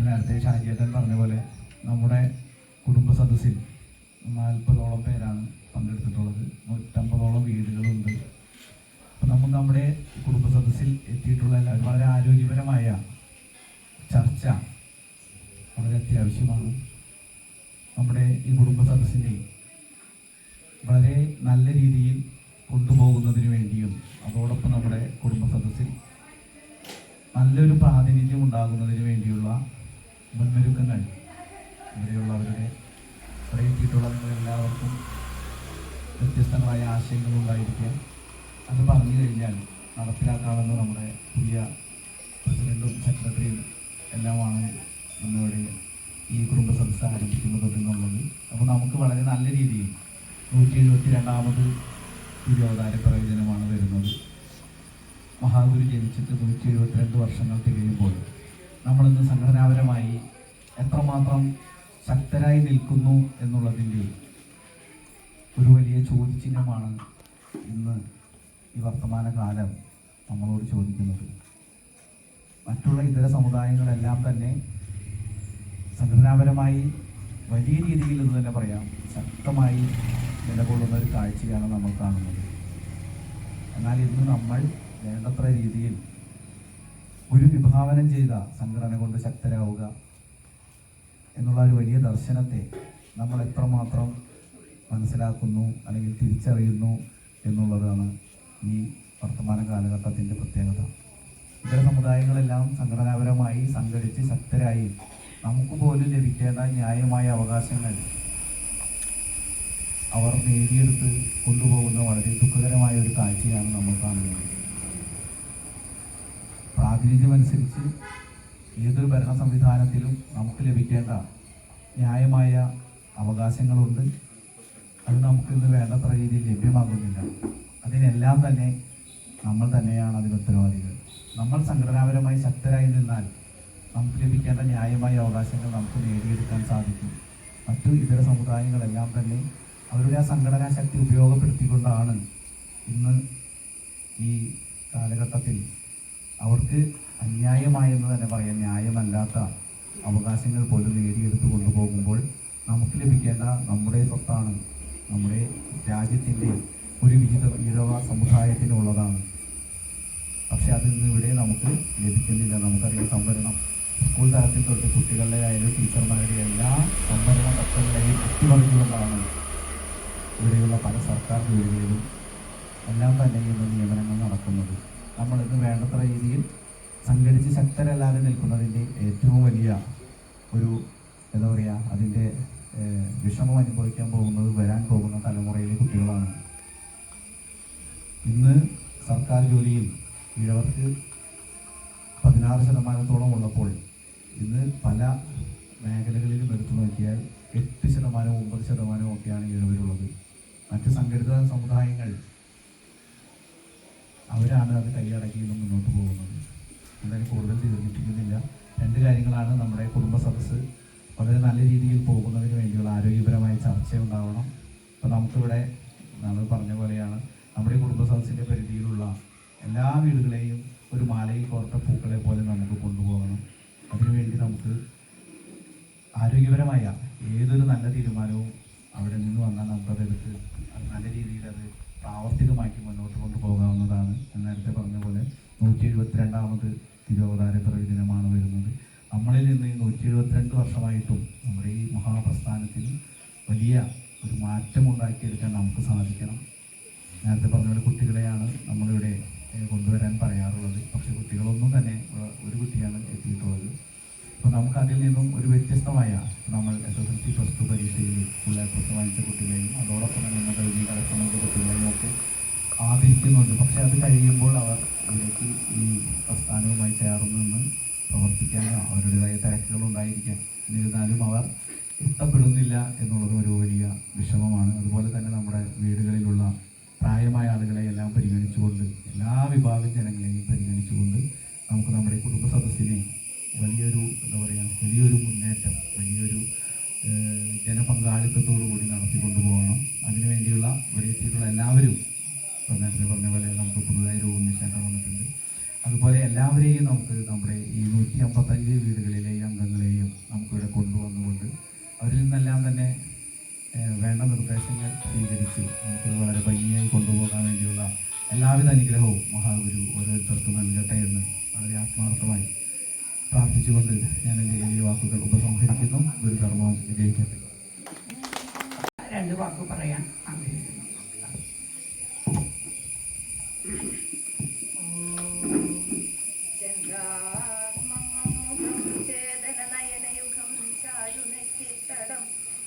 നേരത്തെ ഷാജിയേട്ടൻ പറഞ്ഞ പോലെ നമ്മുടെ കുടുംബ സദസ്സിൽ 40ഓളം പേരാണ് പങ്കെടുത്തിട്ടുള്ളത്. 150ഓളം വീടുകളുണ്ട്. അപ്പം നമുക്ക് നമ്മുടെ കുടുംബ സദസ്സിൽ എത്തിയിട്ടുള്ള എല്ലാവരും വളരെ ആരോഗ്യപരമായ ചർച്ച വളരെ അത്യാവശ്യമാണ്. നമ്മുടെ ഈ കുടുംബ സദസ്സിനെ വളരെ നല്ല രീതിയിൽ കൊണ്ടുപോകുന്നതിന് വേണ്ടിയും അതോടൊപ്പം നമ്മുടെ കുടുംബ സദസ്സിൽ നല്ലൊരു പ്രാതിനിധ്യം ഉണ്ടാകുന്നതിന് വേണ്ടിയുള്ള മുന്നൊരുക്കങ്ങൾ ഇവിടെയുള്ളവരുടെ എത്തിയിട്ടുള്ള നിങ്ങളെല്ലാവർക്കും വ്യത്യസ്തങ്ങളായ ആശയങ്ങളുണ്ടായിരിക്കാം. അത് പറഞ്ഞു കഴിഞ്ഞാൽ നടപ്പിലാക്കാമെന്ന് നമ്മുടെ പുതിയ പ്രസിഡന്റും സെക്രട്ടറിയും എല്ലാമാണ് ഇന്നിവിടെ ഈ കുടുംബ സദസ്സ് ആരംഭിക്കുന്നത് എന്നുള്ളത്. അപ്പോൾ നമുക്ക് വളരെ നല്ല രീതിയിൽ 172ാമത് തിരുവവതാര പ്രയോജനമാണ് വരുന്നത്. മഹാഗുരു ജനിച്ചിട്ട് 172 വർഷങ്ങൾ തികയുമ്പോൾ നമ്മളിന്ന് സംഘടനാപരമായി എത്രമാത്രം ശക്തരായി നിൽക്കുന്നു എന്നുള്ളതിൻ്റെ ഒരു വലിയ ചോദ്യചിഹ്നമാണ് ഇന്ന് ഈ വർത്തമാനകാലം നമ്മളോട് ചോദിക്കുന്നത്. മറ്റുള്ള ഇതര സമുദായങ്ങളെല്ലാം തന്നെ സംഘടനാപരമായി വലിയ രീതിയിൽ എന്ന് തന്നെ പറയാം ശക്തമായി നിലകൊള്ളുന്ന ഒരു കാഴ്ചയാണ് നമ്മൾ കാണുന്നത്. എന്നാൽ ഇന്ന് നമ്മൾ വേണ്ടത്ര രീതിയിൽ ഒരു വിഭാവനം ചെയ്ത സംഘടന കൊണ്ട് ശക്തരാവുക എന്നുള്ള ഒരു വലിയ ദർശനത്തെ നമ്മൾ എത്രമാത്രം മനസ്സിലാക്കുന്നു അല്ലെങ്കിൽ തിരിച്ചറിയുന്നു എന്നുള്ളതാണ് ഈ വർത്തമാന കാലഘട്ടത്തിൻ്റെ പ്രത്യേകത. ഇതര സമുദായങ്ങളെല്ലാം സംഘടനാപരമായി സംഘടിച്ച് ശക്തരായി നമുക്ക് പോലും ലഭിക്കേണ്ട ന്യായമായ അവകാശങ്ങൾ അവർ നേടിയെടുത്ത് കൊണ്ടുപോകുന്ന വളരെ ദുഃഖകരമായ ഒരു കാഴ്ചയാണ് നമ്മൾ കാണുന്നത്. പ്രാതിനിധ്യമനുസരിച്ച് ഏതൊരു ഭരണ സംവിധാനത്തിലും നമുക്ക് ലഭിക്കേണ്ട ന്യായമായ അവകാശങ്ങളുണ്ട്. അത് നമുക്കിന്ന് വേണ്ടത്ര രീതിയിൽ ലഭ്യമാകുന്നില്ല. അതിനെല്ലാം തന്നെ നമ്മൾ തന്നെയാണ് അതിന് ഉത്തരവാദികൾ. നമ്മൾ സംഘടനാപരമായി ശക്തരായി നിന്നാൽ നമുക്ക് ലഭിക്കേണ്ട ന്യായമായ അവകാശങ്ങൾ നമുക്ക് നേടിയെടുക്കാൻ സാധിക്കും. മറ്റു ഇതര സമുദായങ്ങളെല്ലാം തന്നെ അവരുടെ ആ സംഘടനാ ശക്തി ഉപയോഗപ്പെടുത്തിക്കൊണ്ടാണ് ഇന്ന് ഈ കാലഘട്ടത്തിൽ അവർക്ക് അന്യായമായെന്ന് തന്നെ പറയാം, ന്യായമല്ലാത്ത അവകാശങ്ങൾ പോലും നേടിയെടുത്തു കൊണ്ടുപോകുമ്പോൾ നമുക്ക് ലഭിക്കേണ്ട നമ്മുടെ സ്വത്താണ്, നമ്മുടെ രാജ്യത്തിൻ്റെ ഒരു ഈഴവ സമുദായത്തിനുള്ളതാണ്. പക്ഷെ അതിന്ന് ഇവിടെ നമുക്ക് ലഭിക്കുന്നില്ല. നമുക്കറിയാം, സംവരണം സ്കൂൾ തലത്തിൽ തൊട്ട് കുട്ടികളുടെ ആയാലും ടീച്ചർമാരുടെ എല്ലാ സംവരണ തത്വങ്ങളെയും അട്ടിമറിച്ചുകൊണ്ടാണ് ഇവിടെയുള്ള പല സർക്കാർ ജോലികളിലും എല്ലാം തന്നെ ഇന്ന് നിയമനങ്ങൾ നടക്കുന്നത്. നമ്മളിന്ന് വേണ്ടത്ര രീതിയിൽ സംഘടിച്ച് ശക്തരല്ലാതെ നിൽക്കുന്നതിൻ്റെ ഏറ്റവും വലിയ ഒരു എന്താ പറയുക, അതിൻ്റെ വിഷമം അനുഭവിക്കാൻ പോകുന്നത് വരാൻ പോകുന്ന തലമുറയിലെ കുട്ടികളാണ്. ഇന്ന് സർക്കാർ ജോലിയിൽ ഈഴവർക്ക് 16% ഉള്ളപ്പോൾ ഇന്ന് പല മേഖലകളിലും എടുത്തു നോക്കിയാൽ 8%, 9% ഒക്കെയാണ് ഈഴവരുള്ളത്. മറ്റ് സംഘടിത സമുദായങ്ങൾ അവരാണ് അത് കൈയടക്കി ഇന്ന് മുന്നോട്ട് പോകുന്നത്. എന്തായാലും കൂടുതൽ ദീർഘിപ്പിക്കുന്നില്ല. 2 കാര്യങ്ങളാണ്. നമ്മുടെ കുടുംബ സദസ്സ് വളരെ നല്ല രീതിയിൽ പോകുന്നതിന് വേണ്ടിയുള്ള ആരോഗ്യപരമായ ചർച്ച ഉണ്ടാവണം. അപ്പോൾ നമുക്കിവിടെ നമ്മൾ പറഞ്ഞ പോലെയാണ്, നമ്മുടെ കുടുംബ സദസ്സിൻ്റെ പരിധിയിലുള്ള എല്ലാ വീടുകളെയും ഒരു മാലയിൽ കോർത്ത പൂക്കളെ പോലെ നമുക്ക് കൊണ്ടുപോകണം. അതിനുവേണ്ടി നമുക്ക് ആരോഗ്യപരമായ ഏതൊരു നല്ല തീരുമാനവും അവിടെ നിന്ന് വന്നാൽ നമുക്കതെടുത്ത് നല്ല രീതിയിൽ അത് പ്രാവർത്തികമാക്കി മുന്നോട്ട് കൊണ്ടുപോകാവുന്നതാണ്. നേരത്തെ പറഞ്ഞ പോലെ 172ാമത് തിരുവവതാര പിറവി ദിനമാണ് വരുന്നത്. നമ്മളിൽ നിന്ന് 172 വർഷമായിട്ടും നമ്മുടെ ഈ മഹാപ്രസ്ഥാനത്തിൽ വലിയ ഒരു മാറ്റമുണ്ടാക്കിയെടുക്കാൻ നമുക്ക് സാധിക്കണം. നേരത്തെ പറഞ്ഞ പോലെ കുട്ടികളെയാണ് നമ്മളിവിടെ കൊണ്ടുവരാൻ പറയാറുള്ളത്. പക്ഷേ കുട്ടികളൊന്നും തന്നെ ഒരു കുട്ടിയാണ് എത്തിയിട്ടുള്ളത്. അപ്പോൾ നമുക്ക് അതിൽ നിന്നും ഒരു വ്യത്യസ്തമായ, നമ്മൾ SSLC +2 പരീക്ഷയിൽ ഫുൾ A+ വാങ്ങിച്ച കുട്ടികളെയും അതോടൊപ്പം തന്നെ നമ്മുടെ കഴിഞ്ഞ കളക്ടറുടെ കുട്ടികളെയും ഒക്കെ ആദരിക്കുന്നുണ്ട്. പക്ഷേ അത് കഴിയുമ്പോൾ അവർ ഇതിലേക്ക് ഈ പ്രസ്ഥാനവുമായി ചേർന്ന് നിന്ന് പ്രവർത്തിക്കാനോ അവരുടേതായ തിരക്കുകളുണ്ടായിരിക്കാം. എന്നിരുന്നാലും അവർ എത്തപ്പെടുന്നില്ല എന്നുള്ളത് ഒരു വലിയ വിഷമമാണ്. അതുപോലെ തന്നെ നമ്മുടെ വീടുകളിലുള്ള പ്രായമായ ആളുകളെ എല്ലാം പരിഗണിച്ചുകൊണ്ട്, എല്ലാ വിഭാഗം ജനങ്ങളെയും പരിഗണിച്ചുകൊണ്ട് നമുക്ക് നമ്മുടെ കുടുംബ സദസ്സിനെ വലിയൊരു എന്താ പറയുക, വലിയൊരു മുന്നേറ്റം, വലിയൊരു ജനപങ്കാളിത്തത്തോടു കൂടി നടത്തിക്കൊണ്ടു പോകണം. അതിനുവേണ്ടിയുള്ള ഇവിടെ എത്തിയിട്ടുള്ള എല്ലാവരും നേരത്തെ പറഞ്ഞ പോലെ നമുക്ക് പുതുതായി ഒരു ഉന്നേഷം വന്നിട്ടുണ്ട്. അതുപോലെ എല്ലാവരെയും നമുക്ക് നമ്മുടെ ഈ 155 വീടുകളിലെയും അംഗങ്ങളെയും നമുക്കിവിടെ കൊണ്ടുവന്നുകൊണ്ട് അവരിൽ നിന്നെല്ലാം തന്നെ വേണ്ട നിർദ്ദേശങ്ങൾ സ്വീകരിച്ച് നമുക്കിത് വളരെ ഭംഗിയായി കൊണ്ടുപോകാൻ വേണ്ടിയുള്ള എല്ലാവിധ അനുഗ്രഹവും മഹാഗുരു ഓരോരുത്തർക്കും നൽകട്ടെ എന്ന് വളരെ ആത്മാർത്ഥമായി പ്രാർത്ഥിച്ചുകൊണ്ട് ഞാൻ എൻ്റെ എളിയ വാക്കുകൾ ഉപസംഹരിക്കുന്നു. ഗുരുകർമ്മവും വിജയിക്കട്ടെ. 2 വാക്ക് പറയാൻ ആഗ്രഹിക്കുന്നു.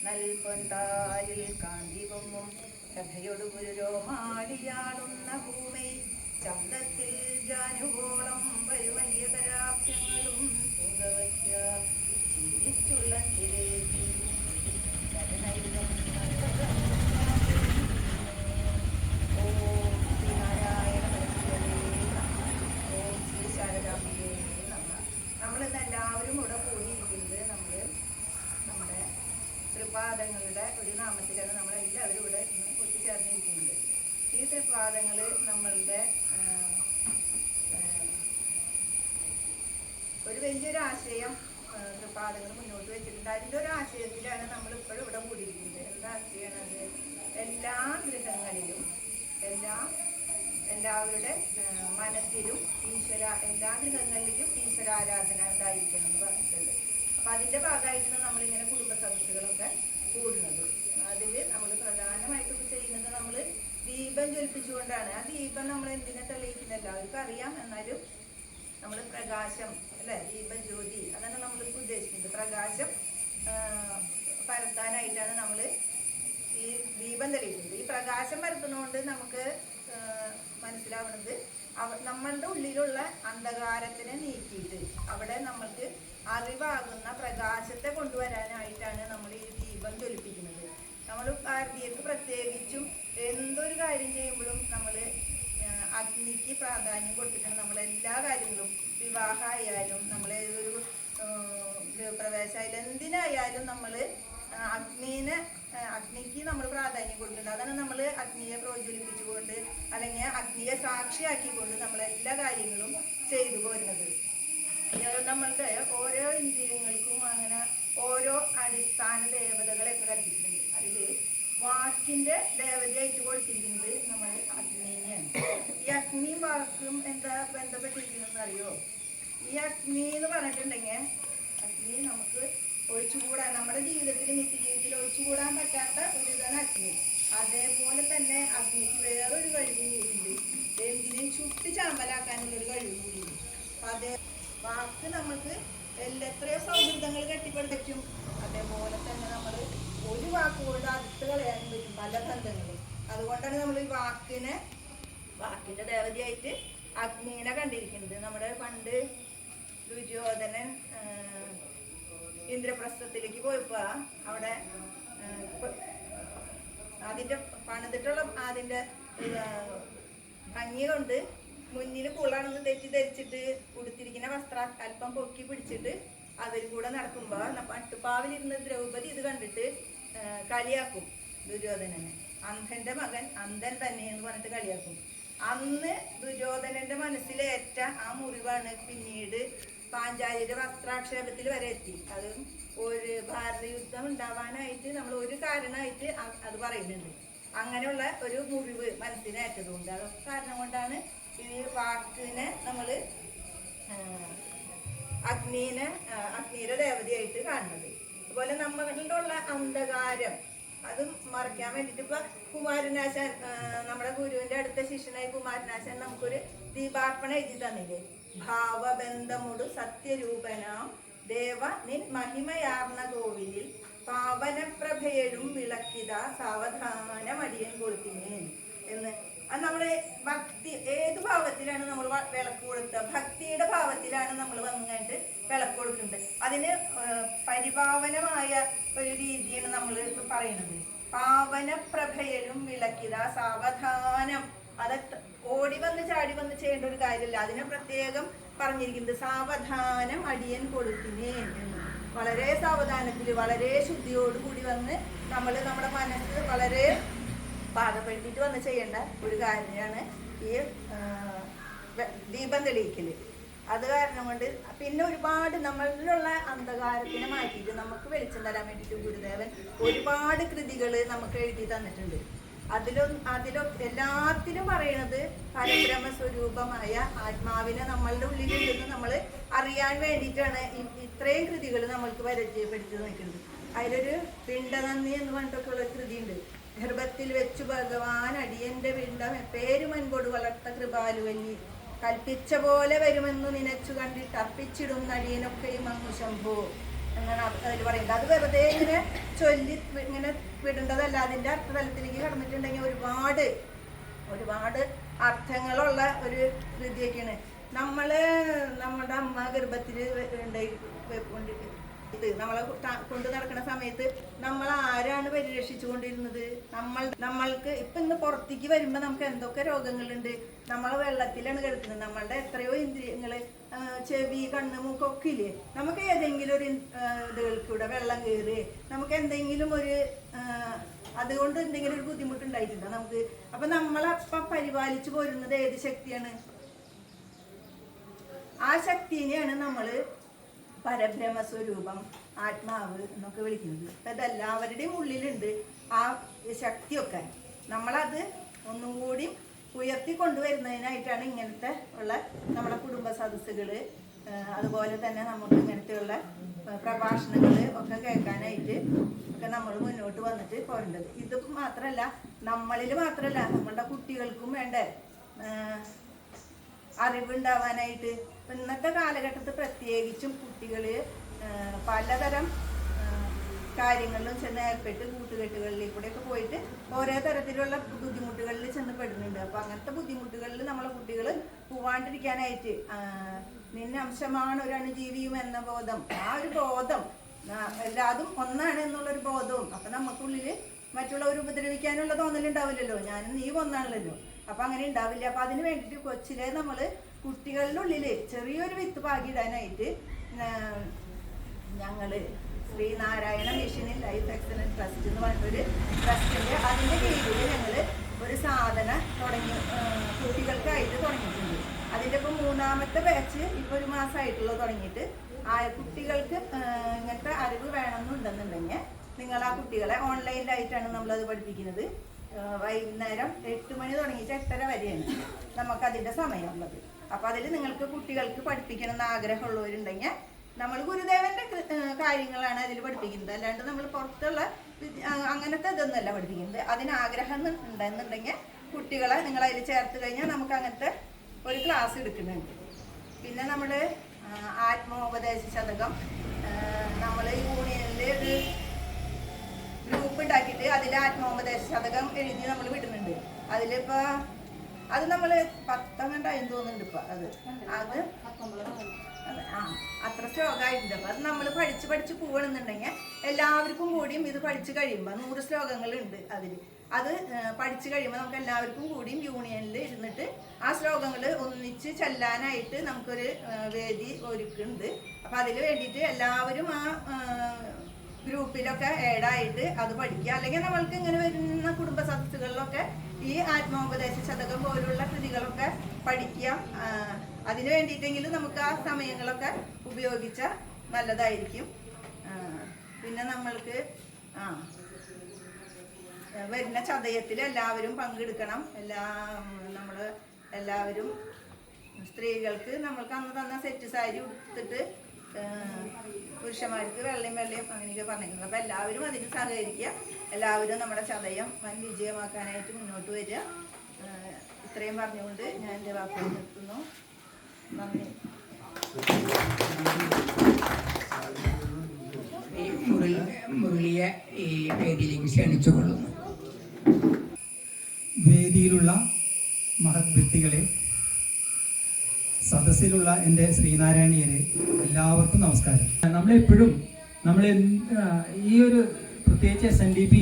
നൽപൊന്താരിൽ കാന്തി പൊങ്ങും കഥയൊടു ഗുരുരോമാടിയാടുന്ന ഭൂമി ചന്തത്തിൽ ജാനുവോളം വരുവലിയ കരാക്ഷങ്ങളും തുങ്കവയ്ക്ക ചിന്തിച്ചുള്ള തിരേറ്റി ഓം ശ്രീനാരായണ ഓം ശ്രീ ശാരദാംബികേ നമഃ. നമ്മളിന്ന് എല്ലാവരും ഇവിടെ കൂടിയിരിക്കുന്നത് നമ്മുടെ തൃപാദങ്ങളുടെ ഒരു നാമത്തിലാണ് നമ്മളെല്ലാവരും ഇവിടെ ഇന്ന് ഒത്തുചേർന്നിരിക്കുന്നത്. ഈ തൃപാദങ്ങൾ നമ്മളുടെ ഒരു വലിയൊരു ആശയം തൃപാദങ്ങൾ മുന്നോട്ട് വെച്ചിട്ടുണ്ട്. അതിൻ്റെ ഒരു ആശയത്തിലാണ് നമ്മളിപ്പോഴും ഇവിടെ കൂടിയിരിക്കുന്നത്. എന്താ ആശയമാണത്? എല്ലാ ഗൃഹങ്ങളിലും എല്ലാവരുടെ മനസ്സിലും എല്ലാ ഗൃഹങ്ങളിലും ഈശ്വരാരാധന ഉണ്ടായിരിക്കണം എന്ന് പറഞ്ഞിട്ടുണ്ട്. അപ്പം അതിൻ്റെ ഭാഗമായിട്ടാണ് നമ്മളിങ്ങനെ കുടുംബ സദസ്സുകളൊക്കെ കൂടുന്നത്. അതിൽ നമ്മൾ പ്രധാനമായിട്ടും ചെയ്യുന്നത്, നമ്മൾ ദീപം ജ്വലിപ്പിച്ചുകൊണ്ടാണ്. ആ ദീപം നമ്മൾ എന്തിനെ തെളിയിക്കുന്ന എല്ലാവർക്കും അറിയാം. എന്നാലും നമ്മൾ പ്രകാശം അല്ലെ, ദീപം ജ്യോതി, അതാണ് നമ്മളിപ്പോൾ ഉദ്ദേശിക്കുന്നത്. പ്രകാശം പരത്താനായിട്ടാണ് നമ്മൾ ഈ ദീപം തെളിയിക്കുന്നത്. ഈ പ്രകാശം പരത്തുന്നതുകൊണ്ട് നമുക്ക് മനസ്സിലാവുന്നത് നമ്മളുടെ ഉള്ളിലുള്ള അന്ധകാരത്തിനെ നീക്കിയിട്ട് അവിടെ നമ്മൾക്ക് അറിവാകുന്ന പ്രകാശത്തെ കൊണ്ടുവരാനായിട്ടാണ് നമ്മൾ ഈ ദീപം ജ്വലിപ്പിക്കുന്നത്. നമ്മൾ ഭാരതീയർക്ക് പ്രത്യേകിച്ചും എന്തൊരു കാര്യം ചെയ്യുമ്പോഴും നമ്മൾ അഗ്നിക്ക് പ്രാധാന്യം കൊടുത്തിട്ടാണ് നമ്മളെല്ലാ കാര്യങ്ങളും, വിവാഹമായാലും നമ്മളേതൊരു ഗൃഹപ്രവേശമായാലും എന്തിനായാലും നമ്മൾ അഗ്നിക്ക് നമ്മൾ പ്രാധാന്യം കൊടുക്കുന്നുണ്ട്. അതാണ് നമ്മൾ അഗ്നിയെ പ്രോജ്വലിപ്പിച്ചുകൊണ്ട് അല്ലെങ്കിൽ അഗ്നിയെ സാക്ഷിയാക്കിക്കൊണ്ട് നമ്മളെല്ലാ കാര്യങ്ങളും ചെയ്തു പോരുന്നത്. നമ്മളുടെ ഓരോ ഇന്ദ്രിയങ്ങൾക്കും അങ്ങനെ ഓരോ അടിസ്ഥാന ദേവതകളെയൊക്കെ കൽപ്പിച്ചിട്ടുണ്ട്. അതിൽ വാക്കിന്റെ ദേവതയായിട്ട് കൊടുത്തിരിക്കുന്നത് നമ്മൾ അഗ്നിനെയാണ്. ഈ അഗ്നിയും വാക്കും എന്താ ബന്ധപ്പെട്ടിരിക്കുന്നതെന്ന് അറിയോ? ഈ അഗ്നി എന്ന് പറഞ്ഞിട്ടുണ്ടെങ്കിൽ അഗ്നി നമുക്ക് ഒഴിച്ചുകൂടാൻ, നമ്മുടെ ജീവിതത്തിൽ നിത്യജീവിതത്തിൽ ഒഴിച്ചുകൂടാൻ പറ്റാത്ത ഒരു ഇതാണ് അഗ്നി. അതേപോലെ തന്നെ അഗ്നിക്ക് വേറൊരു കഴിവ് കൂടിയുണ്ട്, എന്തിനും ചുട്ട് ചാമ്പലാക്കാനുള്ളൊരു കഴിവ് കൂടിയുണ്ട്. അപ്പം അതേ വാക്ക് നമുക്ക് എത്രയോ സൗഹൃദങ്ങൾ കെട്ടിപ്പടുത്തും അതേപോലെ തന്നെ നമ്മൾ ഒരു വാക്കുകൊണ്ട് അടുത്ത് കളയാനും പറ്റും പല ബന്ധങ്ങളും. അതുകൊണ്ടാണ് നമ്മൾ ഈ വാക്കിന്റെ ദേവതയായിട്ട് അഗ്നിനെ കണ്ടിരിക്കുന്നത്. നമ്മുടെ പണ്ട് ദുര്യോധനൻ ഇന്ദ്രപ്രസ്ഥത്തിലേക്ക് പോയപ്പോ അവിടെ അതിന്റെ പണിതിട്ടുള്ള അതിന്റെ ഭംഗി കൊണ്ട് മുന്നിൽ പുള്ളാണെന്ന് തെറ്റിദ്ധരിച്ചിട്ട് ഉടുത്തിരിക്കുന്ന വസ്ത്രം അല്പം പൊക്കി പിടിച്ചിട്ട് അവർ കൂടെ നടക്കുമ്പോ പട്ടുപാവിലിരുന്ന ദ്രൗപദി ഇത് കണ്ടിട്ട് കളിയാക്കും ദുര്യോധനനെ. അന്ധന്റെ മകൻ അന്ധൻ തന്നെ എന്ന് പറഞ്ഞിട്ട് കളിയാക്കും. അന്ന് ദുര്യോധനന്റെ മനസ്സിലേറ്റ ആ മുറിവാണ് പിന്നീട് പാഞ്ചാലിയുടെ വസ്ത്രാക്ഷേപത്തിൽ വരെ എത്തി. അത് ഒരു ഭാരത യുദ്ധം ഉണ്ടാവാനായിട്ട് നമ്മൾ ഒരു കാരണമായിട്ട് അത് പറയുന്നുണ്ട്. അങ്ങനെയുള്ള ഒരു മുറിവ് മനസ്സിനേറ്റതുകൊണ്ട് അതൊക്കെ കാരണം കൊണ്ടാണ് ഈ വാക്കിനെ നമ്മൾ അഗ്നിയുടെ ദേവതയായിട്ട് കാണുന്നത്. അതുപോലെ നമ്മളുടെ ഉള്ള അന്ധകാരം അത് മറയ്ക്കാൻ വേണ്ടിയിട്ട് ഇപ്പൊ കുമാരനാശാൻ, നമ്മുടെ ഗുരുവിന്റെ അടുത്ത ശിഷ്യനായ കുമാരനാശാൻ നമുക്കൊരു ദീപാർപ്പണ എഴുതി തന്നില്ലേ? ഭാവബന്ധമുടു സത്യരൂപനാം ദേവ നിൻ മഹിമയാർന്ന കോവിലിൽ പാവനപ്രഭയഴും വിളക്കിത സാവധാനമടിയൻ കൊടുത്തിനേൻ എന്ന്. അത് നമ്മള് ഭക്തി ഏത് ഭാവത്തിലാണ് നമ്മൾ വിളക്ക് കൊടുക്കുക? ഭക്തിയുടെ ഭാവത്തിലാണ് നമ്മൾ വന്നിട്ട് വിളക്ക് കൊടുക്കുന്നത്. അതിന് പരിപാവനമായ ഒരു രീതിയാണ് നമ്മൾ പറയുന്നത്. പാവനപ്രഭയലും വിളക്കിത സാവധാനം. അത് ഓടി വന്ന് ചാടി വന്ന് ചെയ്യേണ്ട ഒരു കാര്യമില്ല. അതിനെ പ്രത്യേകം പറഞ്ഞിരിക്കുന്നത് സാവധാനം അടിയൻ കൊടുത്തിനേൻ എന്ന്. വളരെ സാവധാനത്തിൽ വളരെ ശുദ്ധിയോടുകൂടി വന്ന് നമ്മുടെ മനസ്സ് വളരെ പാകപ്പെടുത്തിയിട്ട് വന്ന് ചെയ്യേണ്ട ഒരു കാര്യമാണ് ഈ ദീപം തെളിയിക്കൽ. അത് കാരണം കൊണ്ട് പിന്നെ ഒരുപാട് നമ്മളിലുള്ള അന്ധകാരത്തിനെ മാറ്റിയിട്ട് നമുക്ക് വെളിച്ചം തരാൻ വേണ്ടിയിട്ട് ഗുരുദേവൻ ഒരുപാട് കൃതികൾ നമുക്ക് എഴുതി തന്നിട്ടുണ്ട്. അതിലും എല്ലാത്തിലും പറയണത് പരബ്രഹ്മസ്വരൂപമായ ആത്മാവിനെ നമ്മളുടെ ഉള്ളിലുണ്ടെന്ന് നമ്മൾ അറിയാൻ വേണ്ടിയിട്ടാണ് ഇത്രയും കൃതികൾ നമ്മൾക്ക് പരിചയപ്പെടുത്തി നിൽക്കുന്നത്. അതിലൊരു പിണ്ടനന്ദി എന്ന് പറഞ്ഞിട്ടൊക്കെ ഉള്ള കൃതിയുണ്ട്. ഗർഭത്തിൽ വെച്ചു ഭഗവാൻ അടിയന്റെ പിണ്ടം പേരുമൻകൊട് വളർത്ത കൃപാലുവല്ലി കൽപ്പിച്ച പോലെ വരുമെന്ന് നിനച്ചു കണ്ടിട്ട് അർപ്പിച്ചിടും നടിയനൊക്കെയും അങ്ങു ശംഭോ എന്നാണ് അതിൽ പറയുന്നത്. അത് വെറുതെ ഇങ്ങനെ ചൊല്ലി ഇങ്ങനെ വിടേണ്ടതല്ല. അതിൻ്റെ അർത്ഥതലത്തിലേക്ക് കടന്നിട്ടുണ്ടെങ്കിൽ ഒരുപാട് അർത്ഥങ്ങളുള്ള ഒരു കൃതിയൊക്കെയാണ്. നമ്മുടെ അമ്മ ഗർഭത്തിൽ ഇത് നമ്മളെ കൊണ്ടു നടക്കുന്ന സമയത്ത് നമ്മൾ ആരാണ് പരിരക്ഷിച്ചു കൊണ്ടിരുന്നത്? നമ്മൾക്ക് ഇപ്പൊ ഇന്ന് പുറത്തേക്ക് വരുമ്പോ നമുക്ക് എന്തൊക്കെ രോഗങ്ങളുണ്ട്. നമ്മളെ വെള്ളത്തിലാണ് കിടക്കുന്നത്. നമ്മളുടെ എത്രയോ ഇന്ദ്രിയങ്ങള്, ചെവി, കണ്ണ്, മൂക്കൊക്കെ ഇല്ലേ? നമുക്ക് ഏതെങ്കിലും ഒരു ഇതുകൾക്കൂടെ വെള്ളം കയറി നമുക്ക് എന്തെങ്കിലും അതുകൊണ്ട് എന്തെങ്കിലും ഒരു ബുദ്ധിമുട്ടുണ്ടായിട്ടുണ്ടോ നമുക്ക്? അപ്പൊ നമ്മളപ്പം പരിപാലിച്ചു പോരുന്നത് ഏത് ശക്തിയാണ്? ആ ശക്തിനെയാണ് നമ്മള് പരബ്രഹ്മസ്വരൂപം, ആത്മാവ് എന്നൊക്കെ വിളിക്കുന്നത്. അതെല്ലാവരുടെയും ഉള്ളിലുണ്ട് ആ ശക്തിയൊക്കെ. നമ്മളത് ഒന്നും കൂടി ഉയർത്തി കൊണ്ടുവരുന്നതിനായിട്ടാണ് ഇങ്ങനത്തെ ഉള്ള നമ്മുടെ കുടുംബ സദസ്സുകൾ അതുപോലെ തന്നെ നമുക്ക് ഇങ്ങനത്തെയുള്ള പ്രഭാഷണങ്ങൾ ഒക്കെ കേൾക്കാനായിട്ട് ഒക്കെ നമ്മൾ മുന്നോട്ട് വന്നിട്ട് പോരേണ്ടത്. ഇത് മാത്രമല്ല, നമ്മളിൽ മാത്രമല്ല, നമ്മളുടെ കുട്ടികൾക്കും വേണ്ടേ അറിവുണ്ടാവാനായിട്ട്. ഇന്നത്തെ കാലഘട്ടത്തിൽ പ്രത്യേകിച്ചും കുട്ടികൾ പലതരം കാര്യങ്ങളിലും ചെന്ന് ഏർപ്പെട്ട് കൂട്ടുകെട്ടുകളിൽ കൂടെയൊക്കെ പോയിട്ട് ഓരോ തരത്തിലുള്ള ബുദ്ധിമുട്ടുകളിൽ ചെന്ന് പെടുന്നുണ്ട്. അപ്പോൾ അങ്ങനത്തെ ബുദ്ധിമുട്ടുകളിൽ നമ്മളെ കുട്ടികൾ പോവാണ്ടിരിക്കാനായിട്ട് നിന്നെ അംശമാണ് ഒരു അണുജീവിയും എന്ന ബോധം, ആ ഒരു ബോധം എല്ലാതും ഒന്നാണ് എന്നുള്ളൊരു ബോധവും. അപ്പം നമുക്കുള്ളിൽ മറ്റുള്ളവർ ഉപദ്രവിക്കാനുള്ള തോന്നലുണ്ടാവില്ലല്ലോ, ഞാനും നീ ഒന്നാണല്ലോ. അപ്പം അങ്ങനെ ഉണ്ടാവില്ല. അപ്പം അതിന് വേണ്ടിയിട്ട് കൊച്ചിലെ നമ്മൾ കുട്ടികളുടെ ഉള്ളിൽ ചെറിയൊരു വിത്ത് പാകിടാനായിട്ട് ഞങ്ങൾ Sreenarayana mission in life excellence trust എന്ന് പറഞ്ഞൊരു ട്രസ്റ്റിൻ്റെ അതിൻ്റെ കീഴിൽ ഞങ്ങൾ ഒരു സാധന കുട്ടികൾക്കായിട്ട് തുടങ്ങിയിട്ടുണ്ട്. അതിൻ്റെ ഇപ്പം 3ാമത്തെ ബാച്ച് ഇപ്പോൾ ഒരു മാസമായിട്ടുള്ളത് തുടങ്ങിയിട്ട് കുട്ടികൾക്ക് ഇങ്ങനത്തെ അറിവ് വേണമെന്നുണ്ടെന്നുണ്ടെങ്കിൽ നിങ്ങൾ ആ കുട്ടികളെ ഓൺലൈനിലായിട്ടാണ് നമ്മളത് പഠിപ്പിക്കുന്നത്. വൈകുന്നേരം 8 മണി തുടങ്ങിയിട്ട് 8:30 വരെയാണ് നമുക്കതിൻ്റെ സമയമുള്ളത്. അപ്പോൾ അതിൽ നിങ്ങൾക്ക് കുട്ടികൾക്ക് പഠിപ്പിക്കണമെന്ന് ആഗ്രഹമുള്ളവരുണ്ടെങ്കിൽ നമ്മൾ ഗുരുദേവൻ്റെ കാര്യങ്ങളാണ് അതിൽ പഠിപ്പിക്കുന്നത്. അല്ലാണ്ട് നമ്മൾ പുറത്തുള്ള അങ്ങനത്തെ ഇതൊന്നുമല്ല പഠിപ്പിക്കുന്നത്. അതിന് ആഗ്രഹം ഉണ്ടെന്നുണ്ടെങ്കിൽ കുട്ടികളെ നിങ്ങൾ അതിൽ ചേർത്ത് കഴിഞ്ഞാൽ നമുക്ക് അങ്ങനത്തെ ഒരു ക്ലാസ് എടുക്കുന്നുണ്ട്. പിന്നെ നമ്മൾ ആത്മോപദേശ ശതകം നമ്മൾ യൂണിയനിൽ ഒരു ഗ്രൂപ്പ് ഉണ്ടാക്കിയിട്ട് അതിൽ ആത്മോപദേശ ശതകം എഴുതി നമ്മൾ വിടുന്നുണ്ട്. അതിലിപ്പോൾ അത് നമ്മൾ 10 തോന്നുന്നുണ്ട്. ഇപ്പം അത് അത്ര ശ്ലോകമായിട്ടുണ്ട്. അപ്പം അത് നമ്മൾ പഠിച്ച് പോകണമെന്നുണ്ടെങ്കിൽ എല്ലാവർക്കും കൂടിയും ഇത് പഠിച്ച് കഴിയുമ്പോൾ 100 ശ്ലോകങ്ങളുണ്ട് അതിൽ. അത് പഠിച്ച് കഴിയുമ്പോൾ നമുക്ക് എല്ലാവർക്കും കൂടിയും യൂണിയനിൽ ഇരുന്നിട്ട് ആ ശ്ലോകങ്ങൾ ഒന്നിച്ച് ചെല്ലാനായിട്ട് നമുക്കൊരു വേദി ഒരുക്കുന്നുണ്ട്. അപ്പം അതിൽ വേണ്ടിയിട്ട് എല്ലാവരും ആ ഗ്രൂപ്പിലൊക്കെ ആഡായിട്ട് അത് പഠിക്കുക. അല്ലെങ്കിൽ നമ്മൾക്ക് ഇങ്ങനെ വരുന്ന കുടുംബ സദസ്സുകളിലൊക്കെ ഈ ആത്മോപദേശ ശതകം പോലുള്ള കൃതികളൊക്കെ പഠിക്കുക. അതിന് വേണ്ടിയിട്ടെങ്കിലും നമുക്ക് ആ സമയങ്ങളൊക്കെ ഉപയോഗിച്ചാൽ നല്ലതായിരിക്കും. പിന്നെ നമ്മൾക്ക് വരുന്ന ചതയത്തിൽ എല്ലാവരും പങ്കെടുക്കണം. നമ്മൾ എല്ലാവരും സ്ത്രീകൾക്ക് നമ്മൾക്ക് അന്ന് തന്ന സെറ്റ് സാരി ഉടുത്തിട്ട് പുരുഷന്മാർക്ക് വെള്ളയും അങ്ങനെയൊക്കെ പറഞ്ഞിരിക്കുന്നത്. അപ്പോൾ എല്ലാവരും അതിന് സഹകരിക്കുക. എല്ലാവരും നമ്മുടെ ചതയം വൻ വിജയമാക്കാനായിട്ട് മുന്നോട്ട് വരിക. ഇത്രയും പറഞ്ഞുകൊണ്ട് ഞാൻ എൻ്റെ വാക്കുകൾ നിർത്തുന്നു. നന്ദി. മുരളിയെ ഈ വേദിയിലേക്ക് ക്ഷണിച്ചുകൊള്ളുന്നു. വേദിയിലുള്ള മഹത് വ്യക്തികളെ, സദസ്സിലുള്ള എൻ്റെ ശ്രീനാരായണീയരെ, എല്ലാവർക്കും നമസ്കാരം. നമ്മളെപ്പോഴും ഈ ഒരു പ്രത്യേകിച്ച് SNDP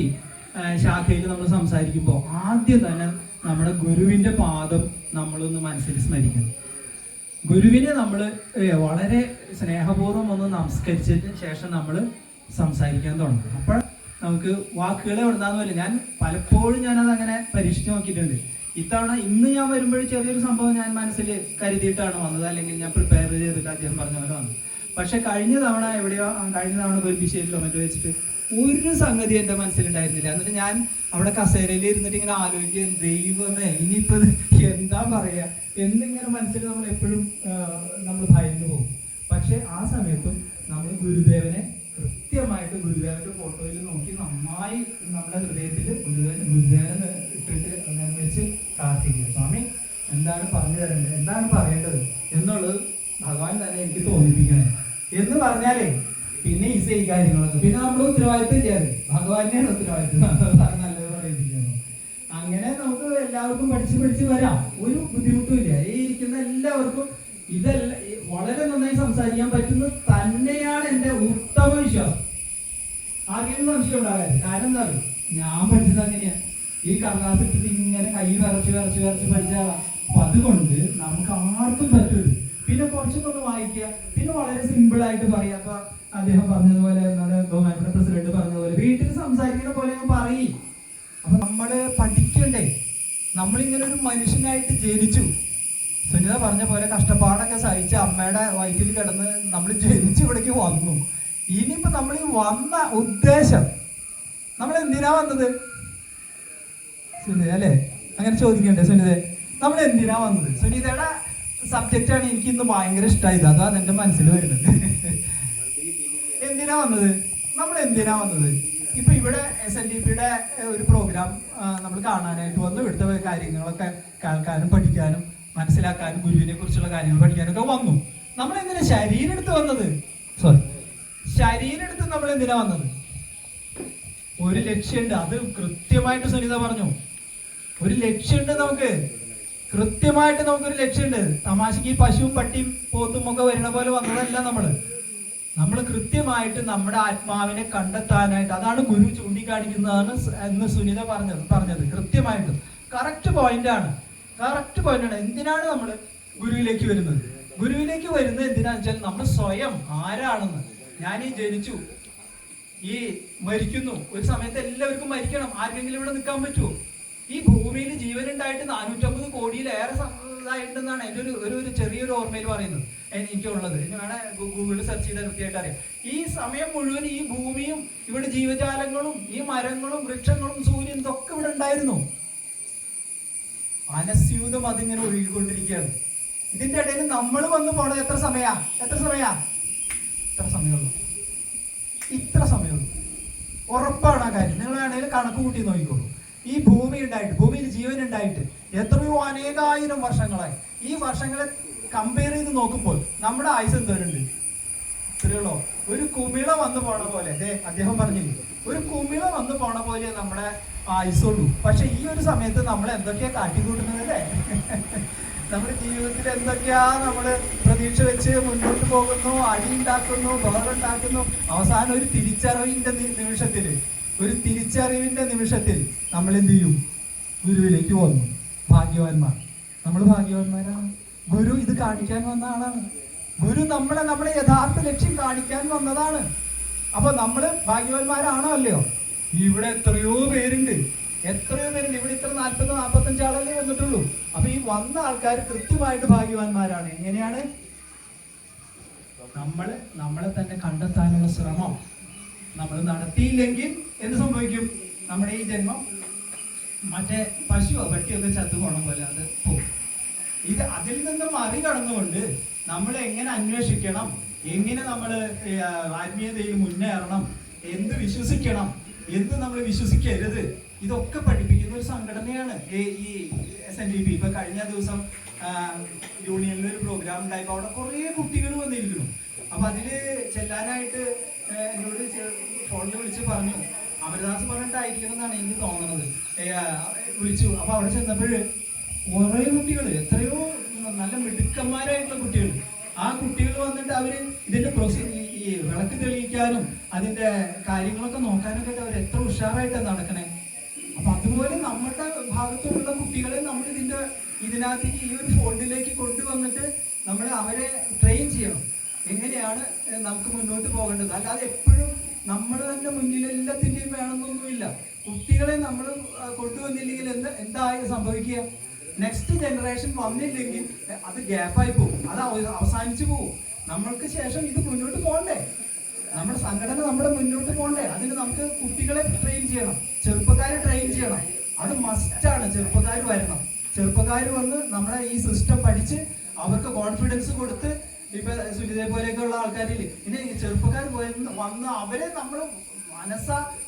ശാഖയിൽ നമ്മൾ സംസാരിക്കുമ്പോൾ ആദ്യം തന്നെ നമ്മുടെ ഗുരുവിൻ്റെ പാദം നമ്മളൊന്ന് മനസ്സിൽ സ്മരിക്കണം. ഗുരുവിനെ നമ്മൾ വളരെ സ്നേഹപൂർവ്വം ഒന്ന് നമസ്കരിച്ചതിന് ശേഷം നമ്മൾ സംസാരിക്കാൻ തുടങ്ങും. അപ്പോൾ നമുക്ക് വാക്കുകളെ ഉണ്ടാകുന്നില്ല. ഞാൻ പലപ്പോഴും ഞാനത് അങ്ങനെ പരീക്ഷിച്ച് നോക്കിയിട്ടുണ്ട്. ഇന്ന് ഞാൻ വരുമ്പോൾ ചെറിയൊരു സംഭവം ഞാൻ മനസ്സിൽ കരുതിയിട്ടാണ് വന്നത്, അല്ലെങ്കിൽ ഞാൻ പ്രിപ്പയർ ചെയ്തിട്ട് അദ്ദേഹം പറഞ്ഞ പോലെ വന്നു. പക്ഷെ കഴിഞ്ഞ തവണ പെരുമ്പിശ്ശേരിയിലോ മറ്റോ വെച്ചിട്ട് ഒരു സംഗതി എൻ്റെ മനസ്സിലുണ്ടായിരുന്നില്ല. എന്നിട്ട് ഞാൻ അവിടെ കസേരയിൽ ഇരുന്നിട്ട് ഇങ്ങനെ ആലോചിക്കുകയും, ദൈവമേ ഇനിയിപ്പോൾ എന്താ പറയുക എന്നിങ്ങനെ മനസ്സിൽ നമ്മൾ എപ്പോഴും നമ്മൾ ഭയന്നു പോകും. പക്ഷെ ആ സമയത്തും നമ്മൾ ഗുരുദേവനെ കൃത്യമായിട്ട് ഗുരുദേവന്റെ ഫോട്ടോയിൽ നോക്കി നന്നായി നമ്മുടെ ഹൃദയത്തിൽ ഗുരുദേവനെ ഇട്ടിട്ട് അങ്ങനെ വെച്ച് പ്രാർത്ഥിക്കുക. സ്വാമി എന്താണ് പറഞ്ഞു തരേണ്ടത്, എന്താണ് പറയേണ്ടത് എന്നുള്ളത് ഭഗവാൻ തന്നെ എനിക്ക് തോന്നിപ്പിക്കണേ എന്ന് പറഞ്ഞാലേ പിന്നെ ഈസി ഈ കാര്യങ്ങളൊക്കെ. പിന്നെ നമ്മൾ ഉത്തരവാദിത്വം ചെയ്യാറ് ഭഗവാനെയാണ് ഉത്തരവാദിത്വം നല്ലത് പറയിപ്പിക്കുന്നു. അങ്ങനെ നമുക്ക് എല്ലാവർക്കും പഠിച്ച് വരാം. ഒരു ബുദ്ധിമുട്ടുമില്ല. ഈ ഇരിക്കുന്ന എല്ലാവർക്കും ഇതെല്ലാം വളരെ നന്നായി സംസാരിക്കാൻ പറ്റുന്നത് തന്നെയാണ് എൻ്റെ ഉത്തമ വിശ്വാസം. ആർക്കെങ്കിലും സംശയം ഉണ്ടാകാറ്. കാരണം എന്താ പറയുക, ഞാൻ പഠിച്ചത് അങ്ങനെയാണ്. ഈ കടലാസ് ഇട്ടിട്ട് ഇങ്ങനെ കൈ വിറച്ച് പഠിച്ച ആളാണ്. അപ്പൊ അതുകൊണ്ട് നമുക്ക് ആർക്കും പറ്റുള്ളൂ. പിന്നെ കുറച്ചൊക്കെ വായിക്കുക, പിന്നെ വളരെ സിമ്പിൾ ആയിട്ട് പറയാം. അപ്പൊ അദ്ദേഹം പറഞ്ഞതുപോലെ, നമ്മുടെ ബഹുമാനപ്പെട്ട പ്രസിഡന്റ് പറഞ്ഞതുപോലെ വീട്ടിൽ സംസാരിക്കുന്ന പോലെ ഞാൻ പറയും. അപ്പൊ നമ്മള് പഠിക്കണ്ടേ, നമ്മളിങ്ങനെ ഒരു മനുഷ്യനായിട്ട് ജനിച്ചു. സുനിത പറഞ്ഞ പോലെ കഷ്ടപ്പാടൊക്കെ സഹിച്ച് അമ്മയുടെ വയറ്റിൽ കിടന്ന് നമ്മൾ ജനിച്ച് ഇവിടേക്ക് വന്നു. ഇനിയിപ്പോ നമ്മൾ ഈ വന്ന ഉദ്ദേശം, നമ്മൾ എന്തിനാ വന്നത് സുനിത അല്ലേ? അങ്ങനെ ചോദിക്കണ്ടേ സുനിത, നമ്മൾ എന്തിനാ വന്നത്? സുനിതയുടെ സബ്ജക്റ്റാണ് എനിക്ക് ഇന്ന് ഭയങ്കര ഇഷ്ടമായത്. അതാ എന്റെ മനസ്സിൽ വരുന്നത്. എന്തിനാ വന്നത്? നമ്മൾ എന്തിനാ വന്നത്? ഇപ്പൊ ഇവിടെ SNDPയുടെ ഒരു പ്രോഗ്രാം നമ്മൾ കാണാനായിട്ട് വന്നു. ഇവിടുത്തെ കാര്യങ്ങളൊക്കെ കേൾക്കാനും പഠിക്കാനും മനസ്സിലാക്കാനും ഗുരുവിനെ കുറിച്ചുള്ള കാര്യങ്ങൾ പഠിക്കാനൊക്കെ വന്നു. നമ്മൾ എന്തിനാ ശരീരം എടുത്ത് വന്നത്? ശരീരം എടുത്ത് നമ്മൾ എന്തിനാ വന്നത്? ഒരു ലക്ഷ്യമുണ്ട്. അത് കൃത്യമായിട്ട് സുനിത പറഞ്ഞു. ഒരു ലക്ഷ്യമുണ്ട് നമുക്ക്, കൃത്യമായിട്ട് നമുക്കൊരു ലക്ഷ്യമുണ്ട്. തമാശക്ക് ഈ പശുവും പട്ടിയും പോത്തും ഒക്കെ വരുന്ന പോലെ വന്നതല്ല നമ്മൾ കൃത്യമായിട്ട് നമ്മുടെ ആത്മാവിനെ കണ്ടെത്താനായിട്ട്, അതാണ് ഗുരു ചൂണ്ടിക്കാണിക്കുന്നതാണ് എന്ന് സുനിത പറഞ്ഞത് കൃത്യമായിട്ട്. കറക്റ്റ് പോയിന്റാണ്. എന്തിനാണ് നമ്മൾ ഗുരുവിലേക്ക് വരുന്നത്? ഗുരുവിലേക്ക് വരുന്നത് എന്തിനാന്ന് വെച്ചാൽ നമ്മൾ സ്വയം ആരാണെന്ന്. ഞാൻ ഈ ജനിച്ചു, ഈ മരിക്കുന്നു. ഒരു സമയത്ത് എല്ലാവർക്കും മരിക്കണം. ആർക്കെങ്കിലും ഇവിടെ നിൽക്കാൻ പറ്റുമോ? ഈ ഭൂമിയിൽ ജീവനുണ്ടായിട്ട് 450 കോടിയിലേറെ ഇതായിട്ടുണ്ടെന്നാണ് എൻ്റെ ഒരു ചെറിയൊരു ഓർമ്മയിൽ പറയുന്നത് എനിക്കുള്ളത്. ഇനി വേണേ ഗൂഗിളിൽ സെർച്ച് ചെയ്താൽ കൃത്യമായിട്ട് അറിയാം. ഈ സമയം മുഴുവൻ ഈ ഭൂമിയും ഇവിടെ ജീവജാലങ്ങളും ഈ മരങ്ങളും വൃക്ഷങ്ങളും സൂര്യൻ ഇതൊക്കെ ഇവിടെ ഉണ്ടായിരുന്നു. അനസ്യൂതം അതിങ്ങനെ ഒഴുകിക്കൊണ്ടിരിക്കുകയാണ്. ഇതിന്റെ ഇടയിൽ നമ്മൾ വന്ന് പോണത് എത്ര സമയമുള്ളൂ. ഉറപ്പാണ് ആ കാര്യം. നിങ്ങൾ വേണമെങ്കിൽ കണക്ക് കൂട്ടി നോക്കിക്കോളൂ. ഈ ഭൂമി ഉണ്ടായിട്ട്, ഭൂമിയിൽ ജീവൻ ഉണ്ടായിട്ട് എത്രയോ അനേകായിരം വർഷങ്ങളായി. ഈ വർഷങ്ങളെ കമ്പയർ ചെയ്ത് നോക്കുമ്പോൾ നമ്മുടെ ആയുസ് എന്തോരുണ്ട്? ഇത്രയുള്ളോ? ഒരു കുമിള വന്നു പോണ പോലെ. അദ്ദേഹം പറഞ്ഞില്ലേ, ഒരു കുമിള വന്നു പോണ പോലെ നമ്മുടെ ആയുസുള്ളൂ. പക്ഷെ ഈ ഒരു സമയത്ത് നമ്മൾ എന്തൊക്കെയാ കാട്ടിക്കൂട്ടുന്നത് അല്ലേ? നമ്മുടെ ജീവിതത്തിൽ എന്തൊക്കെയാ നമ്മള് പ്രതീക്ഷ വെച്ച് മുന്നോട്ട് പോകുന്നു, അടിയുണ്ടാക്കുന്നു, ബഹളുണ്ടാക്കുന്നു. അവസാനം ഒരു തിരിച്ചറിവിന്റെ നിമിഷത്തിൽ നമ്മൾ എന്ത് ചെയ്യും? ഗുരുവിലേക്ക് വന്നു. ഭാഗ്യവാന്മാർ. നമ്മൾ ഭാഗ്യവാന്മാരാണ്. ഗുരു ഇത് കാണിക്കാൻ വന്ന ആളാണ്. ഗുരു നമ്മുടെ യഥാർത്ഥ ലക്ഷ്യം കാണിക്കാൻ വന്നതാണ്. അപ്പൊ നമ്മള് ഭാഗ്യവാന്മാരാണോ അല്ലയോ? ഇവിടെ എത്രയോ പേരുണ്ട്. ഇവിടെ ഇത്ര 40-45 ആളല്ലേ വന്നിട്ടുള്ളൂ. അപ്പൊ ഈ വന്ന ആൾക്കാർ കൃത്യമായിട്ട് ഭാഗ്യവാന്മാരാണ്. എങ്ങനെയാണ്? നമ്മളെ തന്നെ കണ്ടെത്താനുള്ള ശ്രമം നമ്മൾ നടത്തിയില്ലെങ്കിൽ എന്ത് സംഭവിക്കും? നമ്മുടെ ഈ ജന്മം മറ്റേ പശുവോ പട്ടിയൊക്കെ ചത്തുപോണ പോലെ അത് പോകും. അതിൽ നിന്ന് മറികടന്നുകൊണ്ട് നമ്മൾ എങ്ങനെ അന്വേഷിക്കണം, എങ്ങനെ നമ്മൾ ആത്മീയതയിൽ മുന്നേറണം, എന്ത് വിശ്വസിക്കണം, എന്ത് നമ്മൾ വിശ്വസിക്കരുത്, ഇതൊക്കെ പഠിപ്പിക്കുന്ന ഒരു സംഘടനയാണ് ഈ SNDP. ഇപ്പൊ കഴിഞ്ഞ ദിവസം യൂണിയനിൽ ഒരു പ്രോഗ്രാം ഉണ്ടായപ്പോൾ അവിടെ കുറെ കുട്ടികൾ വന്നിരിക്കുന്നു. അപ്പൊ അതില് ചെല്ലാനായിട്ട് എന്നോട് ഫോണിൽ വിളിച്ച് പറഞ്ഞു. അമരദാസ് പറഞ്ഞിട്ടായിരിക്കണം എന്നാണ് എനിക്ക് തോന്നുന്നത്. വിളിച്ചു. അപ്പൊ അവിടെ ചെന്നപ്പോഴ് കുറെ കുട്ടികൾ, എത്രയോ നല്ല മിടുക്കന്മാരായിട്ടുള്ള കുട്ടികൾ. ആ കുട്ടികൾ വന്നിട്ട് അവര് ഇതിന്റെ ഈ വിളക്ക് തെളിയിക്കാനും അതിന്റെ കാര്യങ്ങളൊക്കെ നോക്കാനൊക്കെ അവർ എത്ര ഉഷാറായിട്ടാണ് നടക്കണേ. അപ്പൊ അതുപോലെ നമ്മുടെ ഭാഗത്തുള്ള കുട്ടികളെ നമ്മൾ ഇതിനകത്തേക്ക് ഈ ഒരു ഫോൾഡിലേക്ക് കൊണ്ടുവന്നിട്ട് നമ്മൾ അവരെ ട്രെയിൻ ചെയ്യണം. എങ്ങനെയാണ് നമുക്ക് മുന്നോട്ട് പോകേണ്ടത്. അല്ലാതെ എപ്പോഴും നമ്മൾ തന്നെ മുന്നിൽ എല്ലാത്തിൻ്റെയും വേണമെന്നൊന്നുമില്ല. കുട്ടികളെ നമ്മൾ കൊണ്ടുവന്നില്ലെങ്കിൽ എന്തായി സംഭവിക്കുക? നെക്സ്റ്റ് ജനറേഷൻ വന്നില്ലെങ്കിൽ അത് ഗ്യാപ്പായി പോകും, അത് അവസാനിച്ചു പോകും. നമ്മൾക്ക് ശേഷം ഇത് മുന്നോട്ട് പോകണ്ടേ? നമ്മുടെ സംഘടന നമ്മുടെ മുന്നോട്ട് പോകണ്ടേ? അതിന് നമുക്ക് കുട്ടികളെ ട്രെയിൻ ചെയ്യണം, ചെറുപ്പക്കാരെ ട്രെയിൻ ചെയ്യണം. അത് മസ്റ്റാണ്. ചെറുപ്പക്കാർ വന്ന് നമ്മുടെ ഈ സിസ്റ്റം പഠിച്ച് അവർക്ക് കോൺഫിഡൻസ് കൊടുത്ത്, ഇപ്പൊ സുനിതയെ പോലെയൊക്കെയുള്ള ആൾക്കാരിൽ ഇനി ചെറുപ്പക്കാർ വന്ന് അവരെ നമ്മൾ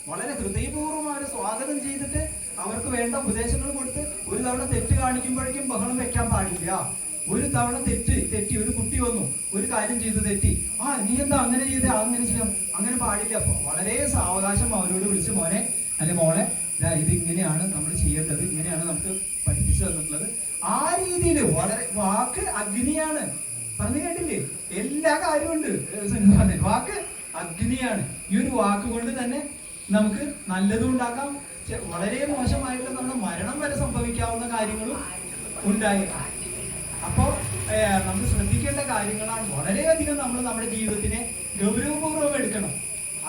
വളരെ ഹൃദയപൂർവ്വം അവരെ സ്വാഗതം ചെയ്തിട്ട് അവർക്ക് വേണ്ട ഉപദേശങ്ങൾ കൊടുത്ത്, ഒരു തവണ തെറ്റ് കാണിക്കുമ്പോഴേക്കും ബഹളം വെക്കാൻ പാടില്ല. ഒരു തവണ തെറ്റി ഒരു കുട്ടി വന്നു, ഒരു കാര്യം ചെയ്ത് തെറ്റി, നീ എന്താ അങ്ങനെ ചെയ്തേ, അങ്ങനെ ചെയ്യാം, അങ്ങനെ പാടില്ല. അപ്പൊ വളരെ സാവകാശം അവരോട് വിളിച്ച്, മോനെ അല്ലെ മോളെ, ഇത് ഇങ്ങനെയാണ് നമ്മൾ ചെയ്യേണ്ടത്, ഇങ്ങനെയാണ് നമുക്ക് പഠിപ്പിച്ചു തന്നിട്ടുള്ളത്. ആ രീതിയിൽ വളരെ വാക്ക് അഗ്നിയാണ്. പറഞ്ഞു കേട്ടില്ലേ? എല്ലാ കാര്യമുണ്ട്. വാക്ക് അഗ്നിയാണ്. ഈ ഒരു വാക്ക് കൊണ്ട് തന്നെ നമുക്ക് നല്ലതും ഉണ്ടാക്കാം, വളരെ മോശമായിട്ടുള്ള നമ്മുടെ മരണം വരെ സംഭവിക്കാവുന്ന കാര്യങ്ങളും ഉണ്ടായേക്കാം. അപ്പോ നമ്മൾ ശ്രദ്ധിക്കേണ്ട കാര്യങ്ങളാണ്. വളരെയധികം നമ്മൾ നമ്മുടെ ജീവിതത്തിനെ ഗൗരവപൂർവ്വം എടുക്കണം.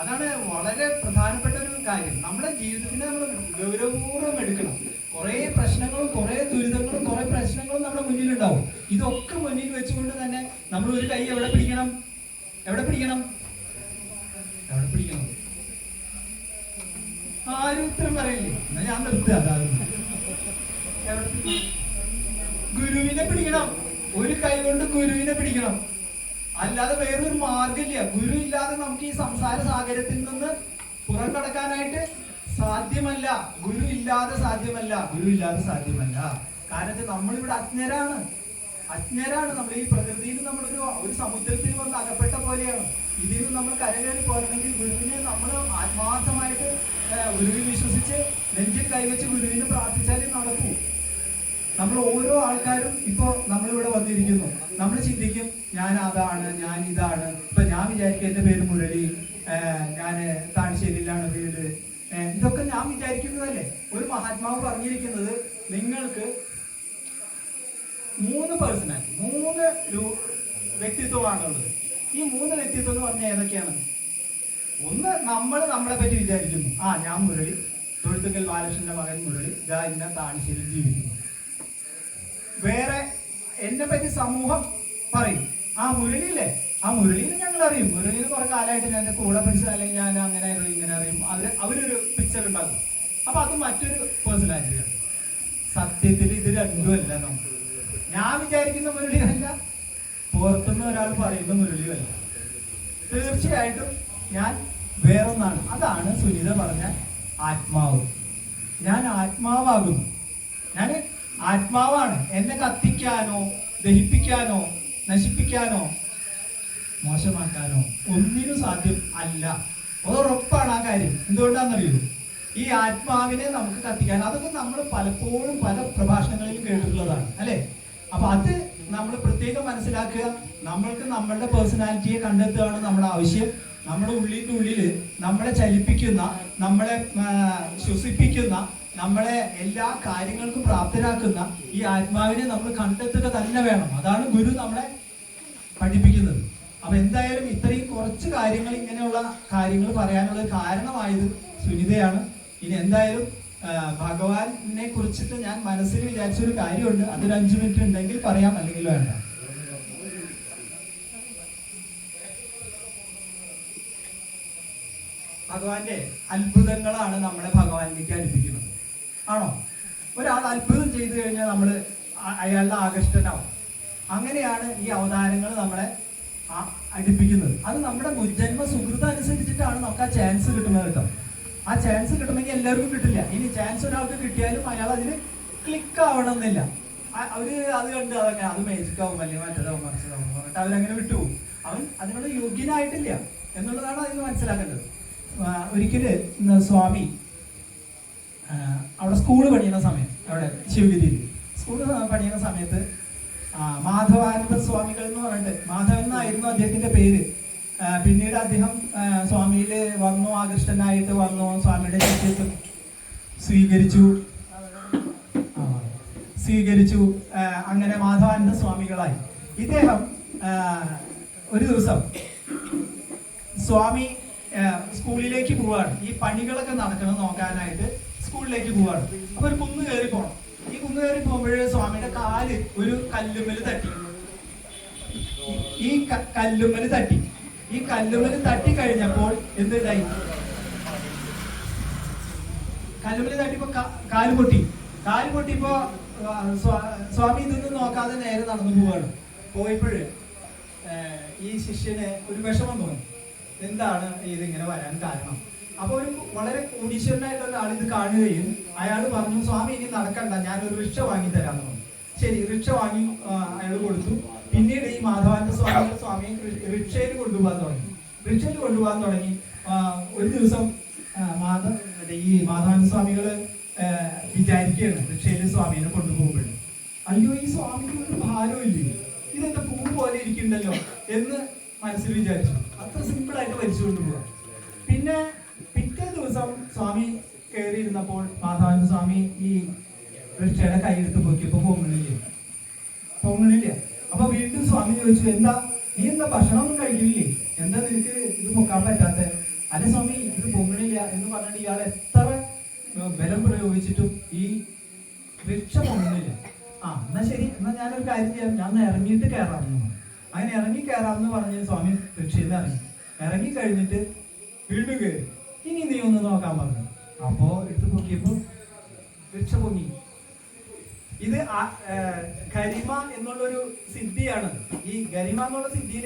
അതാണ് വളരെ പ്രധാനപ്പെട്ട ഒരു കാര്യം. നമ്മുടെ ജീവിതത്തിനെ നമ്മൾ ഗൗരവപൂർവ്വം എടുക്കണം. കുറെ പ്രശ്നങ്ങളും കുറെ ദുരിതങ്ങളും കുറെ പ്രശ്നങ്ങളും നമ്മുടെ മുന്നിലുണ്ടാവും. ഇതൊക്കെ മുന്നിൽ വെച്ചുകൊണ്ട് തന്നെ നമ്മൾ ഒരു കൈ എവിടെ പിടിക്കണം? ആരും ഉത്തരം പറയില്ലേ? എന്നാ ഞാൻ നിർത്തുക. ഗുരുവിനെ പിടിക്കണം. ഒരു കൈ കൊണ്ട് ഗുരുവിനെ പിടിക്കണം, അല്ലാതെ വേറൊരു മാർഗമില്ല. ഗുരു ഇല്ലാതെ നമുക്ക് ഈ സംസാര സാഗരത്തിൽ നിന്ന് പുറം കടക്കാനായിട്ട് സാധ്യമല്ല. ഗുരു ഇല്ലാതെ സാധ്യമല്ല. കാരണം നമ്മളിവിടെ അജ്ഞരാണ്. നമ്മൾ ഈ പ്രകൃതിയിൽ നമ്മളൊരു സമുദ്രത്തിൽ വന്ന് അകപ്പെട്ട പോലെയാണ്. ഇതിൽ നിന്ന് നമ്മൾ കരകയറി പോരണമെങ്കിൽ ഗുരുവിനെ നമ്മൾ ആത്മാർത്ഥമായിട്ട് ഗുരുവിൽ വിശ്വസിച്ച് നെഞ്ചിൽ കൈവച്ച് ഗുരുവിനെ പ്രാർത്ഥിച്ചാലേ നടക്കൂ. നമ്മൾ ഓരോ ആൾക്കാരും ഇപ്പോ നമ്മളിവിടെ വന്നിരിക്കുന്നു, നമ്മൾ ചിന്തിക്കും ഞാൻ അതാണ്, ഞാൻ ഇതാണ്. ഇപ്പൊ ഞാൻ വിചാരിക്കും എന്റെ പേര് മുരളി, ഞാൻ താണശ്ശേരിയിലാണ് വീട്, ഇതൊക്കെ ഞാൻ വിചാരിക്കുന്നതല്ലേ. ഒരു മഹാത്മാവ് പറഞ്ഞിരിക്കുന്നത് നിങ്ങൾക്ക് 3 വ്യക്തിത്വമാണുള്ളത്. ഈ 3 വ്യക്തിത്വം എന്ന് പറഞ്ഞാൽ ഏതൊക്കെയാണ്? ഒന്ന്, നമ്മളെ പറ്റി വിചാരിക്കുന്നു, ഞാൻ മുരളി, തൊഴുത്തുങ്കൽ ബാലകൃഷ്ണന്റെ മകൻ മുരളി, ഇന്ന താണശ്ശേരിയിൽ ജീവിക്കുന്നു. വേറെ എന്നെ പറ്റി സമൂഹം പറയും, മുരളിയില്ലേ, മുരളീനെ ഞങ്ങൾ അറിയും, മുരളീനെ കുറെ കാലമായിട്ട് ഞാൻ എന്റെ കൂടെ പഠിച്ച, അല്ലെങ്കിൽ ഞാൻ അങ്ങനെ അറിയും ഇങ്ങനെ അറിയും, അവരൊരു പിക്ചർ ഉണ്ടാക്കും. അപ്പൊ അത് മറ്റൊരു പേഴ്സണാലിറ്റിയാണ്. സത്യത്തിൽ ഇത് രണ്ടുമല്ല. നമുക്ക് ഞാൻ വിചാരിക്കുന്ന മുരളിയല്ല, പുറത്തുനിന്ന് ഒരാൾ പറയുന്ന മുരളിയല്ല. തീർച്ചയായിട്ടും ഞാൻ വേറൊന്നാണ്. അതാണ് സുനിത പറഞ്ഞ ആത്മാവ്. ഞാൻ ആത്മാവാകുന്നു. ഞാൻ ആത്മാവാണ്. എന്നെ കത്തിക്കാനോ ദഹിപ്പിക്കാനോ നശിപ്പിക്കാനോ മോശമാക്കാനോ ഒന്നിനും സാധ്യം അല്ല. ഉറപ്പാണ് ആ കാര്യം. എന്തുകൊണ്ടാണെന്നറിയൂ? ഈ ആത്മാവിനെ നമുക്ക് കത്തിക്കാൻ, അതൊക്കെ നമ്മൾ പലപ്പോഴും പല പ്രഭാഷണങ്ങളിലും കേട്ടിട്ടുള്ളതാണ് അല്ലെ. അപ്പൊ അത് നമ്മൾ പ്രത്യേകം മനസ്സിലാക്കുക. നമ്മൾക്ക് നമ്മളുടെ പേഴ്സണാലിറ്റിയെ കണ്ടെത്തുകയാണ് നമ്മുടെ ആവശ്യം. നമ്മുടെ ഉള്ളിൽ നമ്മളെ ചലിപ്പിക്കുന്ന, നമ്മളെ ശ്വസിപ്പിക്കുന്ന, നമ്മളെ എല്ലാ കാര്യങ്ങൾക്കും പ്രാപ്തരാക്കുന്ന ഈ ആത്മാവിനെ നമ്മൾ കണ്ടെത്തുക തന്നെ വേണം. അതാണ് ഗുരു നമ്മളെ പഠിപ്പിക്കുന്നത്. അപ്പൊ എന്തായാലും ഇത്രയും കുറച്ച് കാര്യങ്ങൾ, ഇങ്ങനെയുള്ള കാര്യങ്ങൾ പറയാനുള്ള കാരണമായത് സുനിതയാണ്. ഇനി എന്തായാലും ഭഗവാനെ കുറിച്ചിട്ട് ഞാൻ മനസ്സിൽ വിചാരിച്ചൊരു കാര്യമുണ്ട്. അതൊരു 5 മിനിറ്റ് ഉണ്ടെങ്കിൽ പറയാം, അല്ലെങ്കിൽ വേണ്ട. ഭഗവാന്റെ അത്ഭുതങ്ങളാണ് നമ്മളെ ഭഗവാനിലേക്ക് അടുപ്പിക്കുന്നത്. ആണോ? ഒരാൾ അത്ഭുതം ചെയ്തു കഴിഞ്ഞാൽ നമ്മൾ അയാളുടെ ആകർഷ്ടനാവും. അങ്ങനെയാണ് ഈ അവതാരങ്ങൾ നമ്മളെ അടുപ്പിക്കുന്നത്. അത് നമ്മുടെ മുജ്ജന്മ സുഹൃത്ത് അനുസരിച്ചിട്ടാണ് നമുക്ക് ആ ചാൻസ് കിട്ടുന്നത് കേട്ടോ. ആ ചാൻസ് കിട്ടണമെങ്കിൽ എല്ലാവർക്കും കിട്ടില്ല. ഇനി ചാൻസ് ഒരാൾക്ക് കിട്ടിയാലും അയാൾ അതിൽ ക്ലിക്ക് ആവണമെന്നില്ല. അവര് അത് കണ്ട് അതങ്ങനെ അത് മേജിക്കാവും, അല്ലെങ്കിൽ മറ്റേതാവും മറിച്ചതാവും പറഞ്ഞിട്ട് അവരങ്ങനെ വിട്ടുപോകും. അവൻ അതിനുള്ള യോഗ്യനായിട്ടില്ല എന്നുള്ളതാണ് അതിന് മനസ്സിലാക്കേണ്ടത്. ഒരിക്കല് സ്വാമി അവിടെ സ്കൂള് പണിയുന്ന സമയം, അവിടെ ശിവഗിരിയിൽ സ്കൂള് പണിയുന്ന സമയത്ത് മാധവാനന്ദ സ്വാമികൾ എന്ന് പറഞ്ഞിട്ട്, മാധവൻ എന്നായിരുന്നു അദ്ദേഹത്തിന്റെ പേര്. പിന്നീട് അദ്ദേഹം സ്വാമിയിൽ വന്നു, ആകൃഷ്ടനായിട്ട് വന്നു, സ്വാമിയുടെ ശിഷ്യത്വം സ്വീകരിച്ചു. അങ്ങനെ മാധവാനന്ദ സ്വാമികളായി. ഇദ്ദേഹം ഒരു ദിവസം സ്വാമി സ്കൂളിലേക്ക് പോവാണ്. ഈ പണികളൊക്കെ നടക്കണം നോക്കാനായിട്ട് സ്കൂളിലേക്ക് പോവാണ്. അപ്പൊ ഒരു കുന്ന് കയറി പോകണം. ഈ കുന്ന് കയറി പോകുമ്പോഴേ സ്വാമിയുടെ കാല് ഒരു കല്ലുമ്മല് തട്ടി. ഈ കല്ലുമ്മല് തട്ടി കഴിഞ്ഞപ്പോൾ എന്തായി? കല്ലുമ്മല് തട്ടിയപ്പോ കാല് പൊട്ടിയപ്പോ സ്വാമി ഇതൊന്നും നോക്കാതെ നേരെ നടന്നു പോവാണ്. പോയപ്പോഴ് ഈ ശിഷ്യന് ഒരു വിഷമം തോന്നി. എന്താണ് ഇതിങ്ങനെ വരാൻ കാരണം? അപ്പൊ ഒരു വളരെ കോടീശ്വരനായിട്ടുള്ള ഒരാൾ ഇത് കാണുകയും അയാൾ പറഞ്ഞു, സ്വാമി ഇനി നടക്കണ്ട, ഞാനൊരു റിക്ഷ വാങ്ങി തരാമെന്ന് പറഞ്ഞു. ശരി, റിക്ഷ വാങ്ങി അയാൾ കൊടുത്തു. പിന്നീട് ഈ മാധവാനന്ദ സ്വാമിയെ റിക്ഷയിൽ കൊണ്ടുപോകാൻ തുടങ്ങി. ഒരു ദിവസം ഈ മാധവാനന്ദ സ്വാമികള് വിചാരിക്കുകയാണ് റിക്ഷയിൽ സ്വാമിയെ കൊണ്ടുപോകുമ്പോഴും, അയ്യോ ഈ സ്വാമിക്ക് ഒരു ഭാരവും ഇല്ലേ, ഇതെന്താ പൂ പോലെ ഇരിക്കണ്ടല്ലോ എന്ന് മനസ്സിൽ വിചാരിച്ചു. അത്ര സിമ്പിൾ ആയിട്ട് വലിച്ചു കൊണ്ടുപോകാം. പിന്നെ പിറ്റേ ദിവസം സ്വാമി കയറിയിരുന്നപ്പോൾ മാധവാനന്ദ സ്വാമി ഈ റിക്ഷയുടെ കൈയെടുത്ത് നോക്കിയപ്പോ പൊങ്ങണില്ല. അപ്പൊ വീണ്ടും സ്വാമി ചോദിച്ചു, നീ എന്താ ഭക്ഷണമൊന്നും കഴിക്കില്ലേ, എന്താ നിനക്ക് ഇത് പൊക്കാൻ പറ്റാത്ത? അല്ല സ്വാമി, ഇത് പൊങ്ങണില്ല എന്ന് പറഞ്ഞിട്ട് ഇയാൾ എത്ര ബലം പ്രയോഗിച്ചിട്ടും ഈ റിക്ഷ പൊങ്ങുന്നില്ല. എന്നാ ശരി, എന്നാ ഞാനൊരു കാര്യം ചെയ്യാം, ഞാൻ ഇറങ്ങിയിട്ട് കയറാമെന്ന് പറഞ്ഞു. അങ്ങനെ ഇറങ്ങി കയറാമെന്ന് പറഞ്ഞ് സ്വാമി റിക്ഷയിൽ നിന്ന് ഇറങ്ങി കഴിഞ്ഞിട്ട് വീണ്ടും കയറി. ഇനി നീ ഒന്ന് നോക്കാൻ പറഞ്ഞു. അപ്പോ എടുത്ത് പൊക്കിയപ്പോ റിക്ഷ പൊങ്ങി. ഇത് ഗരിമ എന്നുള്ളൊരു സിദ്ധിയാണ്. ഈ ഗരിമ എന്നുള്ള സിദ്ധിയിൽ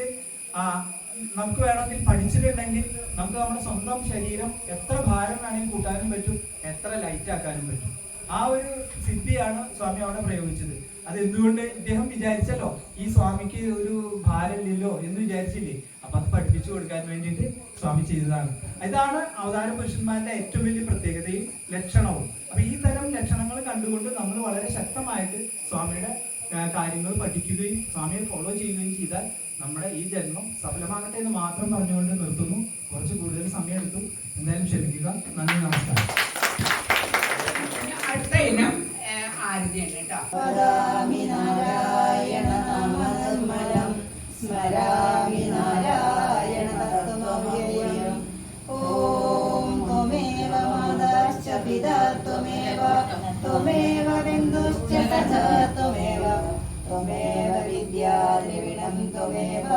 നമുക്ക് വേണമെങ്കിൽ പഠിച്ചിട്ടുണ്ടെങ്കിൽ നമുക്ക് നമ്മുടെ സ്വന്തം ശരീരം എത്ര ഭാരം വേണമെങ്കിൽ കൂട്ടാനും പറ്റും, എത്ര ലൈറ്റ് ആക്കാനും പറ്റും. ആ ഒരു സിദ്ധിയാണ് സ്വാമി അവിടെ പ്രയോഗിച്ചത്. അത് എന്തുകൊണ്ട് ഇദ്ദേഹം വിചാരിച്ചല്ലോ ഈ സ്വാമിക്ക് ഒരു ഭാരമില്ലല്ലോ എന്ന് വിചാരിച്ചില്ലേ, അപ്പൊ അത് പഠിപ്പിച്ചു കൊടുക്കാൻ വേണ്ടിയിട്ട് സ്വാമി ചെയ്തതാണ്. ഇതാണ് അവതാര പുരുഷന്മാരുടെ ഏറ്റവും വലിയ പ്രത്യേകതയും ലക്ഷണവും. അപ്പൊ ഈ തരം ലക്ഷണങ്ങൾ കണ്ടുകൊണ്ട് നമ്മൾ വളരെ ശക്തമായിട്ട് സ്വാമിയുടെ കാര്യങ്ങൾ പഠിക്കുകയും സ്വാമിയെ ഫോളോ ചെയ്യുകയും ചെയ്താൽ നമ്മുടെ ഈ ജന്മം സഫലമാകട്ടെ എന്ന് മാത്രം പറഞ്ഞുകൊണ്ട് നിർത്തുന്നു. കുറച്ച് കൂടുതൽ സമയം എടുത്തു, എന്തായാലും ക്ഷമിക്കുക. നന്ദി, നമസ്കാരം. അടുത്ത ഇനം ആരതിയാണ് കേട്ടോ. സ്മരാമി നാരായണ നാമനിർമ്മലം സ്മരാമി നാരായണ തത്വമവ്യയം. ഓം ത്വമേവ മാതാശ്ച പിതാ ത്വമേവ ത്വമേവ ബന്ധുശ്ച സഖാ ത്വമേവ ത്വമേവ വിദ്യാ ദ്രവിണം ത്വമേവ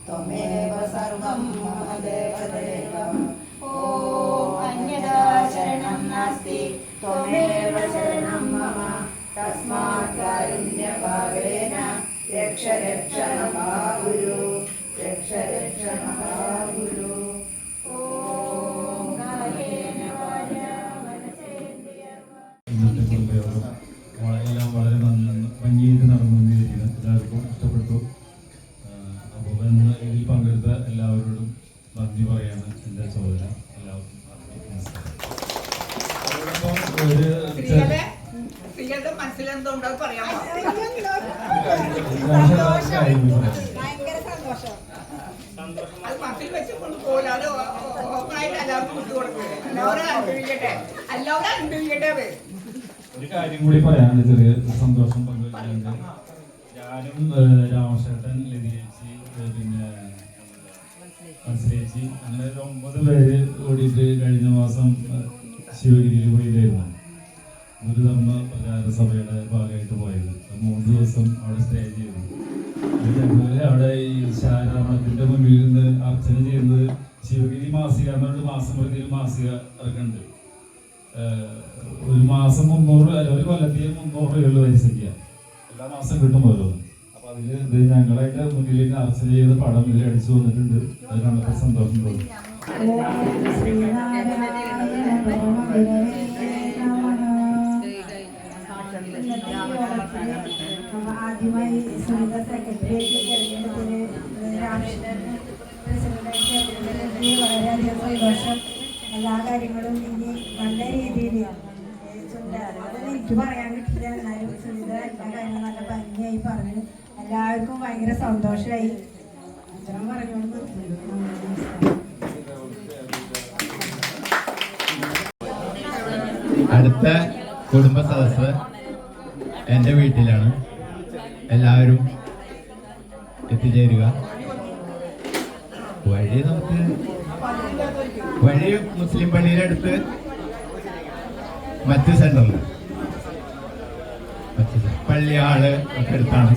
ത്വമേവ സർവം മമ ദേവദേവ. ഓം അന്യഥാ ശരണം നാസ്തി ത്വമേവ ശരണം മമ തസ്മാത് കാരുണ്യഭാവേന രക്ഷ രക്ഷ മഹാഗുരു രക്ഷ രക്ഷ മഹാഗുരു. ഓം കായേന വാചാ മനസേന്ദ്രിയ ഇന്നത്തെ കുടുംബയോഗം എല്ലാം വളരെ ഭംഗിയായിട്ട് നടന്നുകൊണ്ടിരിക്കുന്നത്. എല്ലാവർക്കും ഇഷ്ടപ്പെട്ടു. അപ്പോൾ ഇതിൽ പങ്കെടുത്ത എല്ലാവരോടും നന്ദി പറയാണ് എൻ്റെ ചോദന. എല്ലാവർക്കും സ്ത്രീകളുടെ മനസ്സിലെന്തുണ്ടോ പറയാമോ? അത് മനസ്സിൽ വെച്ച് കൊണ്ടുപോകില്ല. അത് ഓപ്പണായിട്ട് എല്ലാവർക്കും വിട്ടുകൊടുക്കുക. എല്ലാവരും അനുഭവിക്കട്ടെ, എല്ലാവരും അനുഭവിക്കട്ടെ. ഒരു കാര്യം കൂടി പറയാനുണ്ട്, ചെറിയ സന്തോഷം പങ്കുവയ്ക്കുന്നുണ്ട്. ഞാനും രാമശേട്ടൻ, ലതിയേച്ചി, പിന്നെ മനസ്സിലേച്ചി, അങ്ങനെ ഒരു 9 പേര് കൂടിയിട്ട് കഴിഞ്ഞ മാസം ശിവഗിരിയിൽ പോയില്ലായിരുന്നു. ഗുരുധർമ്മ പ്രചാര സഭയുടെ ഭാഗമായിട്ട് പോയത്. 3 ദിവസം അവിടെ സ്റ്റേ ചെയ്തു. ഞങ്ങൾ അവിടെ ഈ ശാരാമണത്തിന്റെ മുന്നിൽ നിന്ന് അർച്ചന ചെയ്യുന്നത് ശിവഗിരി മാസിക എന്നൊരു മാസം പ്രതി മാസിക ഇറക്കുന്നുണ്ട്. ഒരു മാസം 300 അല്ല, ഒരു കൊല്ലത്തിൽ 300 രൂപയുള്ള പൈസയ്ക്ക് എല്ലാ മാസം കിട്ടും ഓരോന്ന്. അപ്പൊ അതില് ഇത് ഞങ്ങളായിട്ട് മുന്നിലേക്ക് അർച്ചന ചെയ്ത പടം ഇതിൽ അടിച്ചു വന്നിട്ടുണ്ട്. അത് കണ്ടപ്പോൾ സന്തോഷം തോന്നി. ആദ്യമായി സുനിത സെക്രട്ടറിയേറ്റ് തെരഞ്ഞെടുപ്പിന് പ്രസിഡന്റായി വളരെയധികം സന്തോഷം. എല്ലാ കാര്യങ്ങളും ഇനി നല്ല രീതിയിൽ അതൊന്നും എനിക്ക് പറയാൻ കിട്ടില്ല. എന്നാലും സുനിത എല്ലാ കാര്യങ്ങളും നല്ല ഭംഗിയായി പറഞ്ഞു. എല്ലാവർക്കും ഭയങ്കര സന്തോഷമായി. അച്ഛനും പറഞ്ഞുകൊണ്ട് അടുത്ത കുടുംബ സദസ്സ് എൻ്റെ വീട്ടിലാണ്. എല്ലാവരും എത്തിച്ചേരുക. വഴി മുസ്ലിം പള്ളിയുടെ അടുത്ത് മറ്റ് സെന്ററിൽ പള്ളിയാള് ഒക്കെ അടുത്താണ്.